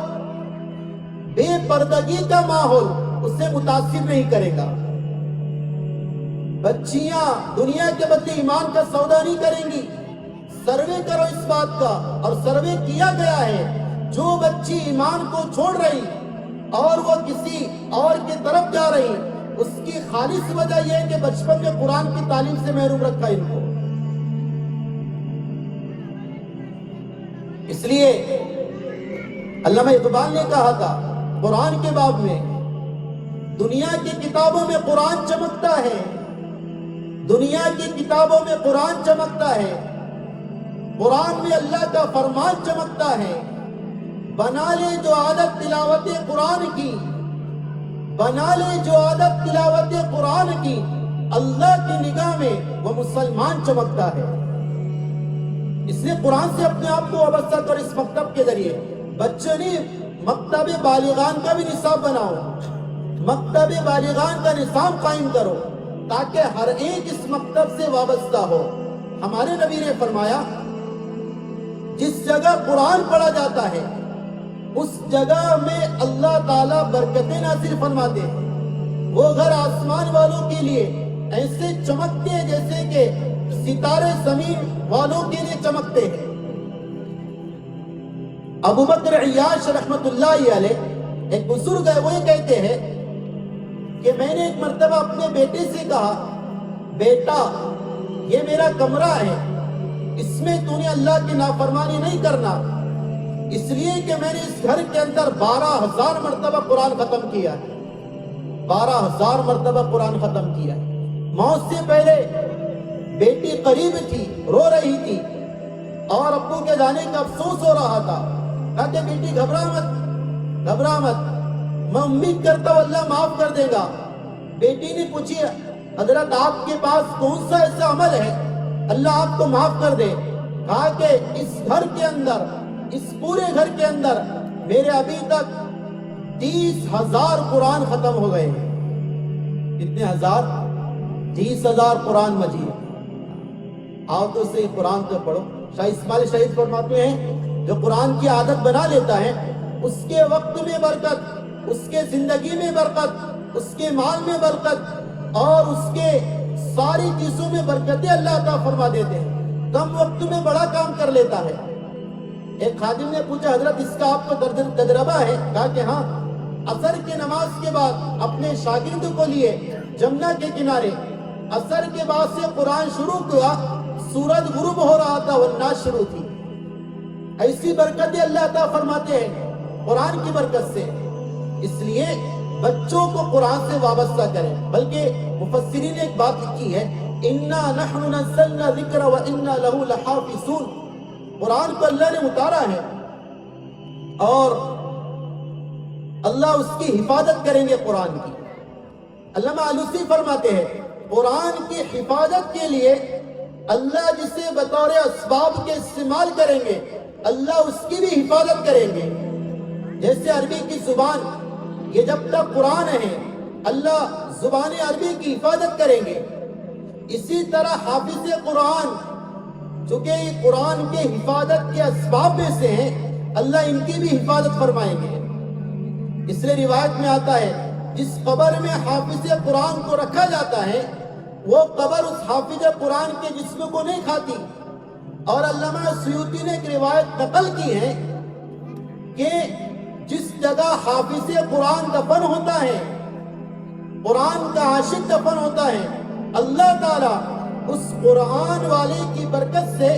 بے پردگی کا ماحول اسے متاثر نہیں کرے گا۔ بچیاں دنیا کے بدلے ایمان کا سودا نہیں کریں گی۔ سروے کرو اس بات کا، اور سروے کیا گیا ہے، جو بچی ایمان کو چھوڑ رہی اور وہ کسی اور کی طرف جا رہی، اس کی خالص وجہ یہ ہے کہ بچپن میں قرآن کی تعلیم سے محروم رکھا ان کو۔ اس لیے علامہ اقبال نے کہا تھا قرآن کے باب میں، دنیا کی کتابوں میں قرآن چمکتا ہے، دنیا کی کتابوں میں قرآن چمکتا ہے، قرآن میں اللہ کا فرمان چمکتا ہے، بنا لے جو عادت تلاوت قرآن کی، بنا لے جو عادت تلاوت قرآن کی، اللہ کی نگاہ میں وہ مسلمان چمکتا ہے۔ اس لیے قرآن سے اپنے آپ کو وابستہ کر، اس مکتب کے ذریعے بچے نہیں، مکتب بالغان کا بھی نصاب بناؤ، مکتب بالغان کا نصاب قائم کرو تاکہ ہر ایک اس مکتب سے وابستہ ہو۔ ہمارے نبی نے فرمایا جس جگہ قرآن پڑھا جاتا ہے اس جگہ میں اللہ تعالیٰ برکتیں نازل فرماتے ہیں، وہ گھر آسمان والوں کے لیے ایسے چمکتے ہیں جیسے کہ ستارے زمین والوں کے لیے چمکتے ہیں۔ ابو بکر عیاش رحمت اللہ علیہ ایک بزرگ ہے، وہ یہ کہتے ہیں کہ میں نے ایک مرتبہ اپنے بیٹے سے کہا، بیٹا یہ میرا کمرہ ہے، اس میں تو نے اللہ کی نافرمانی نہیں کرنا، اس لیے کہ میں نے اس گھر کے اندر 12,000 مرتبہ قرآن ختم کیا ہے، 12,000 مرتبہ قرآن ختم کیا ہے۔ موت سے پہلے بیٹی قریب تھی، رو رہی تھی اور ابو کے جانے کا افسوس ہو رہا تھا، کہا کہ بیٹی گھبرا مت، گھبرا مت، میں امید کرتا ہوں اللہ معاف کر دے گا۔ بیٹی نے پوچھی حضرت آپ کے پاس کون سا ایسا عمل ہے اللہ آپ کو معاف کر دے؟ کہا کہ اس گھر کے اندر، اس پورے گھر کے اندر میرے ابھی تک 30,000 قرآن ختم ہو گئے ہیں۔ کتنے ہزار؟ 30,000 قرآن مجید۔ آؤ تو سے قرآن تو پڑھو۔ شاہ اسماعیل شہید فرماتے ہیں جو قرآن کی عادت بنا لیتا ہے اس کے وقت میں برکت، اس کے زندگی میں برکت، اس کے مال میں برکت اور اس کے ساری چیزوں میں برکتیں اللہ عطا فرما دیتے ہیں، کم وقت میں بڑا کام کر لیتا ہے۔ ایک خادم نے پوچھا حضرت اس کا آپ کو تجربہ ہے؟ کہا کہ ہاں، عصر کی نماز کے بعد اپنے شاگرد کو لیے جمنا کے کنارے، عصر کے بعد سے قرآن شروع ہوا، سورج غروب ہو رہا تھا والناس شروع تھی۔ ایسی برکتیں اللہ عطا فرماتے ہیں قرآن کی برکت سے۔ اس لیے بچوں کو قرآن سے وابستہ کریں، بلکہ مفسرین نے ایک بات لکھی ہے، اِنَّا نَحْنُ نَزَّلْنَا الذِّكْرَ وَإِنَّا لَهُ لَحَافِظُونَ۔ قرآن کو اللہ نے اتارا ہے اور اللہ اس کی حفاظت کریں گے قرآن کی۔ علامہ آلوسی فرماتے ہیں قرآن کی حفاظت کے لیے اللہ جسے بطور اسباب کے استعمال کریں گے اللہ اس کی بھی حفاظت کریں گے۔ جیسے عربی کی زبان، یہ جب تک قرآن ہے اللہ زبان عربی کی حفاظت کریں گے، اسی طرح حافظ قرآن چونکہ یہ قرآن کے حفاظت کے اسباب میں سے ہیں اللہ ان کی بھی حفاظت فرمائیں گے۔ اس لیے روایت میں آتا ہے جس قبر میں حافظ قرآن کو رکھا جاتا ہے وہ قبر اس حافظ قرآن کے جسم کو نہیں کھاتی۔ اور علامہ سیوطی نے ایک روایت نقل کی ہے کہ جس جگہ حافظ قرآن دفن ہوتا ہے، قرآن کا عاشق دفن ہوتا ہے، اللہ تعالیٰ اس قرآن والے کی برکت سے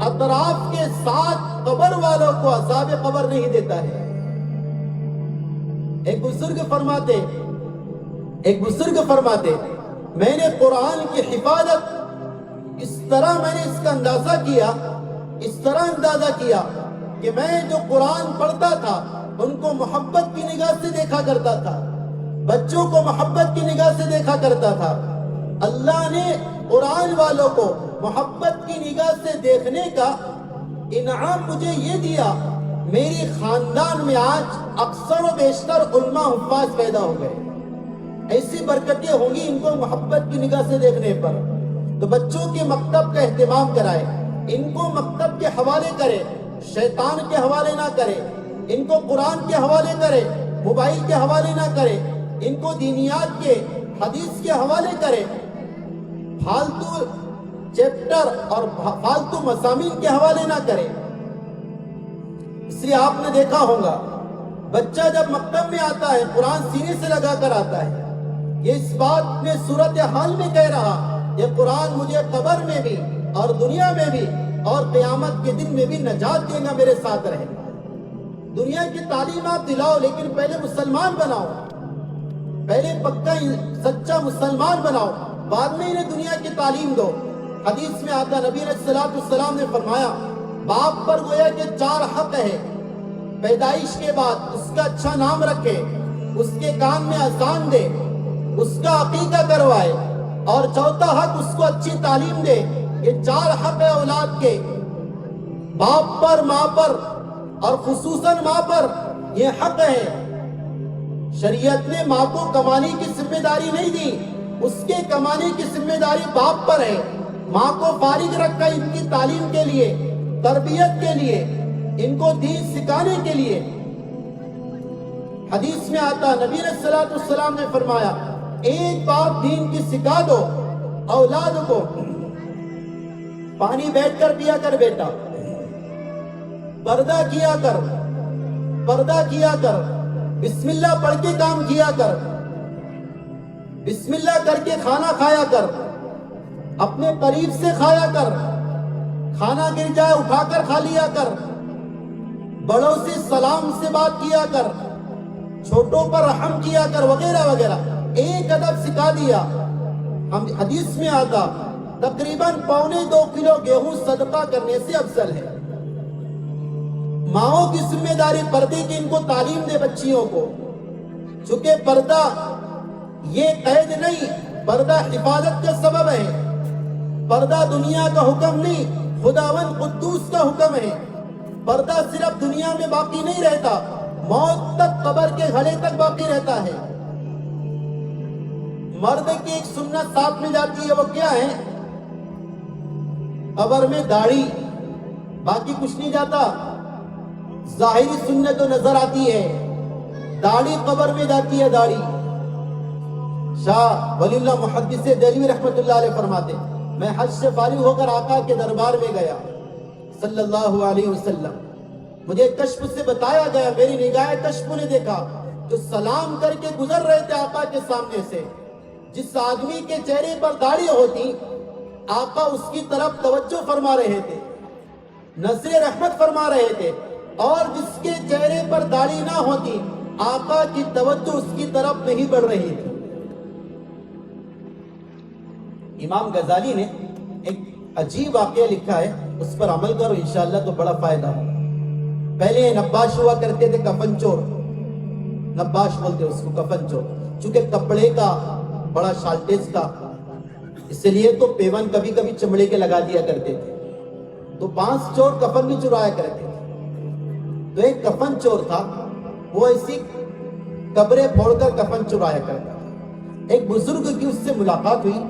اطراف کے 7 قبر والوں کو عذاب قبر نہیں دیتا ہے۔ ایک بزرگ فرماتے میں نے قرآن کی حفاظت اس طرح میں نے اس کا اندازہ کیا کہ میں جو قرآن پڑھتا تھا ان کو محبت کی نگاہ سے دیکھا کرتا تھا، بچوں کو محبت کی نگاہ سے دیکھا کرتا تھا۔ اللہ نے قرآن والوں کو محبت کی نگاہ سے دیکھنے کا انعام مجھے یہ دیا، میری خاندان میں آج اکثر و بیشتر علماء حفاظ پیدا ہو گئے۔ ایسی برکتیں ہوں گی ان کو محبت کی نگاہ سے دیکھنے پر۔ تو بچوں کے مکتب کا اہتمام کرائے، ان کو مکتب کے حوالے کرے، شیطان کے حوالے نہ کرے، ان کو قرآن کے حوالے کرے، موبائل کے حوالے نہ کرے، ان کو دینیات کے، حدیث کے حوالے کرے، فالتو چیپٹر اور فالتو مضامین کے حوالے نہ کرے۔ اس لیے آپ نے دیکھا ہوگا بچہ جب مکتب میں آتا ہے قرآن سینے سے لگا کر آتا ہے، یہ اس بات میں صورتحال میں کہہ رہا، یہ قرآن مجھے قبر میں بھی اور دنیا میں بھی اور قیامت کے دن میں بھی نجات دے گا، میرے ساتھ رہے گا۔ دنیا کی تعلیم آپ دلاؤ لیکن پہلے مسلمان بناؤ، پہلے پکا سچا مسلمان بناؤ، بعد میں انہیں دنیا کی تعلیم دو۔ حدیث میں آتا نبی علیہ السلام نے فرمایا باپ پر گویا کہ 4 حق ہے، پیدائش کے بعد اس کا اچھا نام رکھے، اس کے کان میں اذان دے، اس کا عقیقہ کروائے، اور چوتھا حق اس کو اچھی تعلیم دے۔ یہ 4 حق ہے اولاد کے، باپ پر، ماں پر، اور خصوصاً ماں پر یہ حق ہے۔ شریعت نے ماں کو کمانے کی ذمہ داری نہیں دی، اس کے کمانے کی ذمہ داری باپ پر ہے۔ ماں کو فارغ رکھا ان کی تعلیم کے لیے، تربیت کے لیے، ان کو دین سکھانے کے لیے۔ حدیث میں آتا نبی علیہ السلام نے فرمایا ایک بات دین کی سکھا دو اولاد کو، پانی بیٹھ کر پیا کر بیٹا، پردہ کیا کر، پردہ کیا کر، بسم اللہ پڑھ کے کام کیا کر، بسم اللہ کر کے کھانا کھایا کر، اپنے قریب سے کھایا کر، کھانا گر جائے اٹھا کر کھا لیا کر، بڑوں سے سلام سے بات کیا کر، چھوٹوں پر رحم کیا کر، وغیرہ وغیرہ۔ ایک ادب سکھا دیا۔ ہم حدیث میں آتا تقریباً 1.25 کلو گیہوں صدقہ کرنے سے افضل ہے۔ ماؤں کی ذمہ داری پردے کی، ان کو تعلیم دے بچیوں کو، چونکہ پردہ یہ قید نہیں، پردہ حفاظت کا سبب ہے۔ پردہ دنیا کا حکم نہیں، خداوند قدوس کا حکم ہے۔ پردہ صرف دنیا میں باقی نہیں رہتا، موت تک، قبر کے گھڑے تک باقی رہتا ہے۔ مرد کی ایک سنت ساتھ میں جاتی ہے، وہ کیا ہے؟ قبر میں داڑھی، باقی کچھ نہیں جاتا۔ ظاہری سنت تو نظر آتی ہے، داڑھی قبر میں جاتی ہے، داڑھی۔ شاہ ولی اللہ محدث دہلوی رحمت اللہ علیہ فرماتے میں حج سے فارغ ہو کر آقا کے دربار میں گیا صلی اللہ علیہ وسلم، مجھے کشف سے بتایا گیا، میری نگاہ کشف نے دیکھا تو سلام کر کے گزر رہے تھے آقا کے سامنے سے، جس آدمی کے چہرے پر داڑھی ہوتی آقا اس کی طرف توجہ فرما رہے تھے، نظر رحمت فرما رہے تھے، اور جس کے چہرے پر داڑھی نہ ہوتی آقا کی توجہ اس کی طرف نہیں بڑھ رہی تھی۔ امام غزالی نے ایک عجیب واقعہ لکھا ہے، اس پر عمل کرو انشاءاللہ تو بڑا فائدہ ہو۔ پہلے نباش ہوا کرتے تھے، کفن چور، نباش بولتے اس کو، کفن چور، چونکہ کپڑے کا بڑا شارٹیج تھا، اس لیے تو پیون کبھی کبھی چمڑے کے لگا دیا کرتے تھے، تو 5 چور کفن بھی چرایا کرتے تھے۔ تو ایک کفن چور تھا، وہ ایسی قبریں پھوڑ کر کفن چرایا کرتا تھا۔ ایک بزرگ کی اس سے ملاقات ہوئی،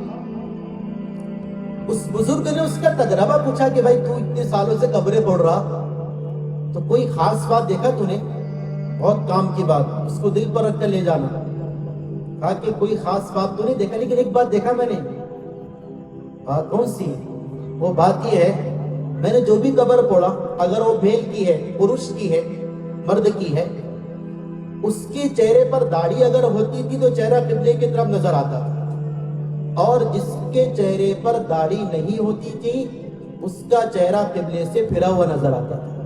اس بزرگ نے اس کا تجربہ پوچھا کہ بھائی تو اتنے سالوں سے قبریں پھوڑ رہا، تو کوئی خاص بات دیکھا تو نے؟ بہت کام کی بات، اس کو دل پر رکھ کر لے جانا۔ کہا کہ کوئی خاص بات تو نہیں دیکھا، لیکن ایک بات دیکھا میں نے۔ بات کون سی؟ وہ بات یہ ہے میں نے جو بھی قبر پھوڑا، اگر وہ میل کی ہے، پروش کی ہے، مرد کی ہے، اس کے چہرے پر داڑھی اگر ہوتی تھی تو چہرہ قبلے کی طرف نظر آتا تھا، اور جس کے چہرے پر داڑھی نہیں ہوتی تھی اس کا چہرہ قبلے سے پھرا ہوا نظر آتا تھا۔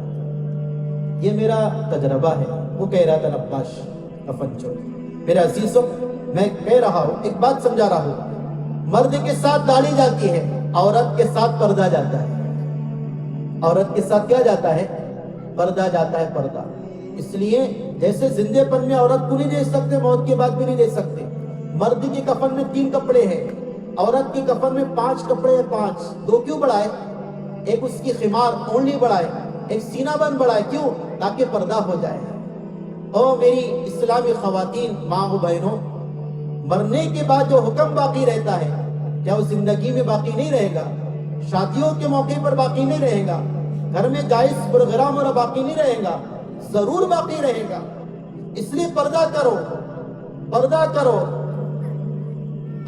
یہ میرا تجربہ ہے، وہ کہہ رہا تھا نباش کفن چور۔ میرے عزیزوں، میں کہہ رہا ہوں، ایک بات سمجھا رہا ہوں، مرد کے ساتھ داڑھی جاتی ہے، عورت کے ساتھ پردہ جاتا ہے۔ عورت کے ساتھ کیا جاتا ہے؟ پردہ جاتا ہے، پردہ۔ اس لیے جیسے زندے پن میں عورت کو نہیں دے سکتے، موت کے بعد بھی نہیں دے سکتے۔ مرد کے کفن میں 3 کپڑے ہیں، عورت کے کفن میں 5 کپڑے ہیں، 5 2 کیوں بڑھائے؟ ایک اس کی خمار، اونڈی بڑھائے، ایک سینہ بند بڑھائے، کیوں؟ تاکہ پردہ ہو جائے۔ اور میری اسلامی خواتین، ماں و بہنوں، مرنے کے بعد جو حکم باقی رہتا ہے کیا وہ زندگی میں باقی نہیں رہے گا؟ شادیوں کے موقع پر باقی نہیں رہے گا؟ گھر میں جائز پروگرام اور باقی نہیں رہے گا؟ ضرور باقی رہے گا۔ اس لیے پردہ کرو، پردہ کرو۔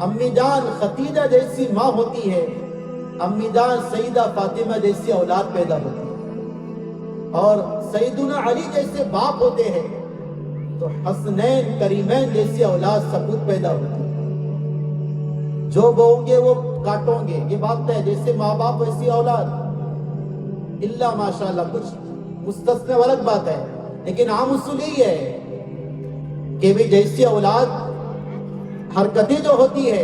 امی جان خدیجہ جیسی ماں ہوتی ہے، امی جان سیدہ فاطمہ جیسی اولاد پیدا ہوتی ہے، اور سیدنا علی جیسے باپ ہوتے ہیں تو حسنین کریمین جیسی اولاد سپوت پیدا ہوتی ہے۔ جو بوؤں گے وہ کاٹوں گے، یہ بات ہے، جیسے ماں باپ ویسی اولاد، اللہ ماشاءاللہ، کچھ مستثنا الگ بات ہے، لیکن عام اصول یہی ہے کہ بھی جیسی اولاد، حرکتیں جو ہوتی ہے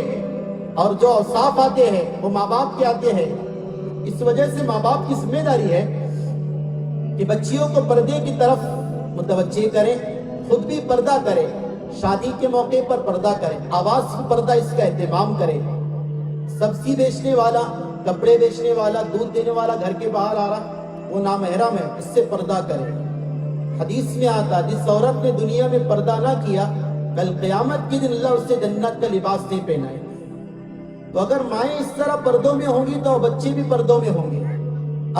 اور جو اوصاف آتے ہیں وہ ماں باپ کے آتے ہیں۔ اس وجہ سے ماں باپ کی ذمہ داری ہے کہ بچیوں کو پردے کی طرف متوجہ کریں، خود بھی پردہ کریں، شادی کے موقع پر پردہ کریں، آواز کی پردہ اس کا اہتمام کریں۔ سبزی بیچنے والا، کپڑے بیچنے والا، دودھ دینے والا گھر کے باہر آ رہا، وہ نامحرم ہے، اس سے پردہ کریں۔ حدیث میں آتا، جس عورت نے دنیا میں پردہ نہ کیا، کل قیامت کے دن اللہ اسے جنت کا لباس نہیں پہنائے۔ تو اگر مائیں اس طرح پردوں میں ہوں گی تو بچے بھی پردوں میں ہوں گے۔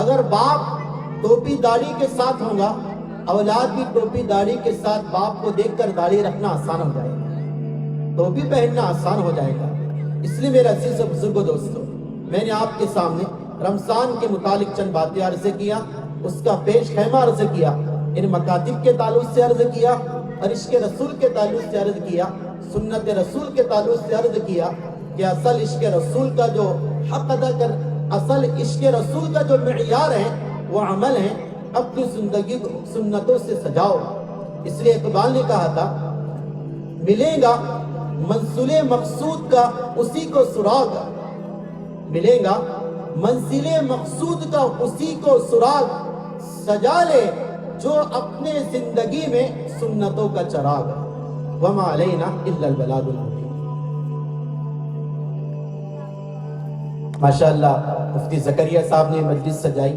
اگر باپ ٹوپی داڑھی کے ساتھ ہوگا، اولاد بھی ٹوپی داڑھی کے ساتھ باپ کو دیکھ کر داڑھی رکھنا آسان ہو جائے گا، ٹوپی پہننا آسان ہو جائے گا۔ اس لیے میرے عزیز و بزرگوں دوستو، میں نے آپ کے سامنے رمضان کے متعلق چند باتیں عرض کیا، اس کا پیش خیمہ عرض کیا، ان مکاتب کے تعلق سے عرض کیا، اور عشق رسول کے تعلق سے عرض کیا، سنت رسول کے تعلق سے عرض کیا کہ اصل عشق رسول کا جو حق ادا کر، اصل عشق رسول کا جو معیار ہے وہ عمل ہے۔ اپنی زندگی کو سنتوں سے سجاؤ۔ اس لیے اقبال نے کہا تھا، ملے گا منزل مقصود کا اسی کو سراغ، ملے گا منزل مقصود کا اسی کو سراغ، سجا لے جو اپنے زندگی میں سنتوں کا چراغ، وما علینا الا البلاغ المبین۔ ماشاءاللہ مفتی زکریا صاحب نے مجلس سجائی،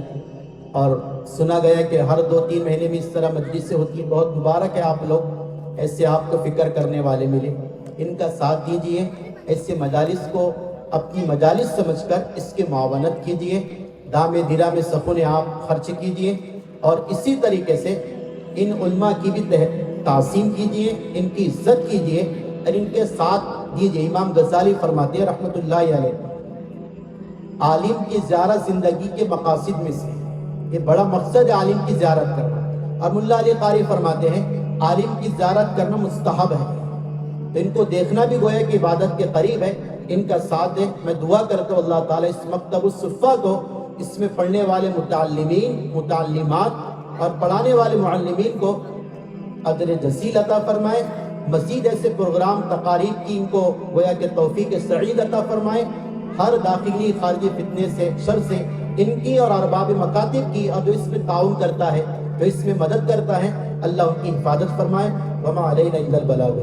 اور سنا گیا کہ ہر 2-3 مہینے میں اس طرح مجلسیں ہوتی ہیں۔ بہت مبارک ہے، آپ لوگ ایسے آپ کو فکر کرنے والے ملے، ان کا ساتھ دیجئے، ایسے مجالس کو اپنی مجالس سمجھ کر اس کے معاونت کیجئے، دام درہم سخن آپ خرچ کیجئے، اور اسی طریقے سے ان علماء کی بھی تعظیم کیجئے، ان کی عزت کیجئے اور ان کے ساتھ دیجئے۔ امام غزالی فرماتے ہیں رحمت اللہ علیہ، عالم کی زیارت زندگی کے مقاصد میں سے، یہ بڑا مقصد ہے عالم کی زیارت کرنا۔ اور ملا علی قاری فرماتے ہیں عالم کی زیارت کرنا مستحب ہے، تو ان کو دیکھنا بھی گویا کہ عبادت کے قریب ہے، ان کا ساتھ دیں۔ میں دعا کرتا ہوں اللہ تعالیٰ اس مکتب الصفہ کو، اس میں پڑھنے والے متعلمین، متعلمات اور پڑھانے والے معلمین کو اجر جزیل عطا فرمائے، مزید ایسے پروگرام تقاریب کی ان کو گویا کہ توفیق سعید عطا فرمائے، ہر داخلی خارجی فتنے سے، شر سے ان کی اور ارباب مکاتب کی، اور جو اس میں تعاون کرتا ہے، جو اس میں مدد کرتا ہے، اللہ ان کی حفاظت فرمائے۔ وما علینا الا البلاغ۔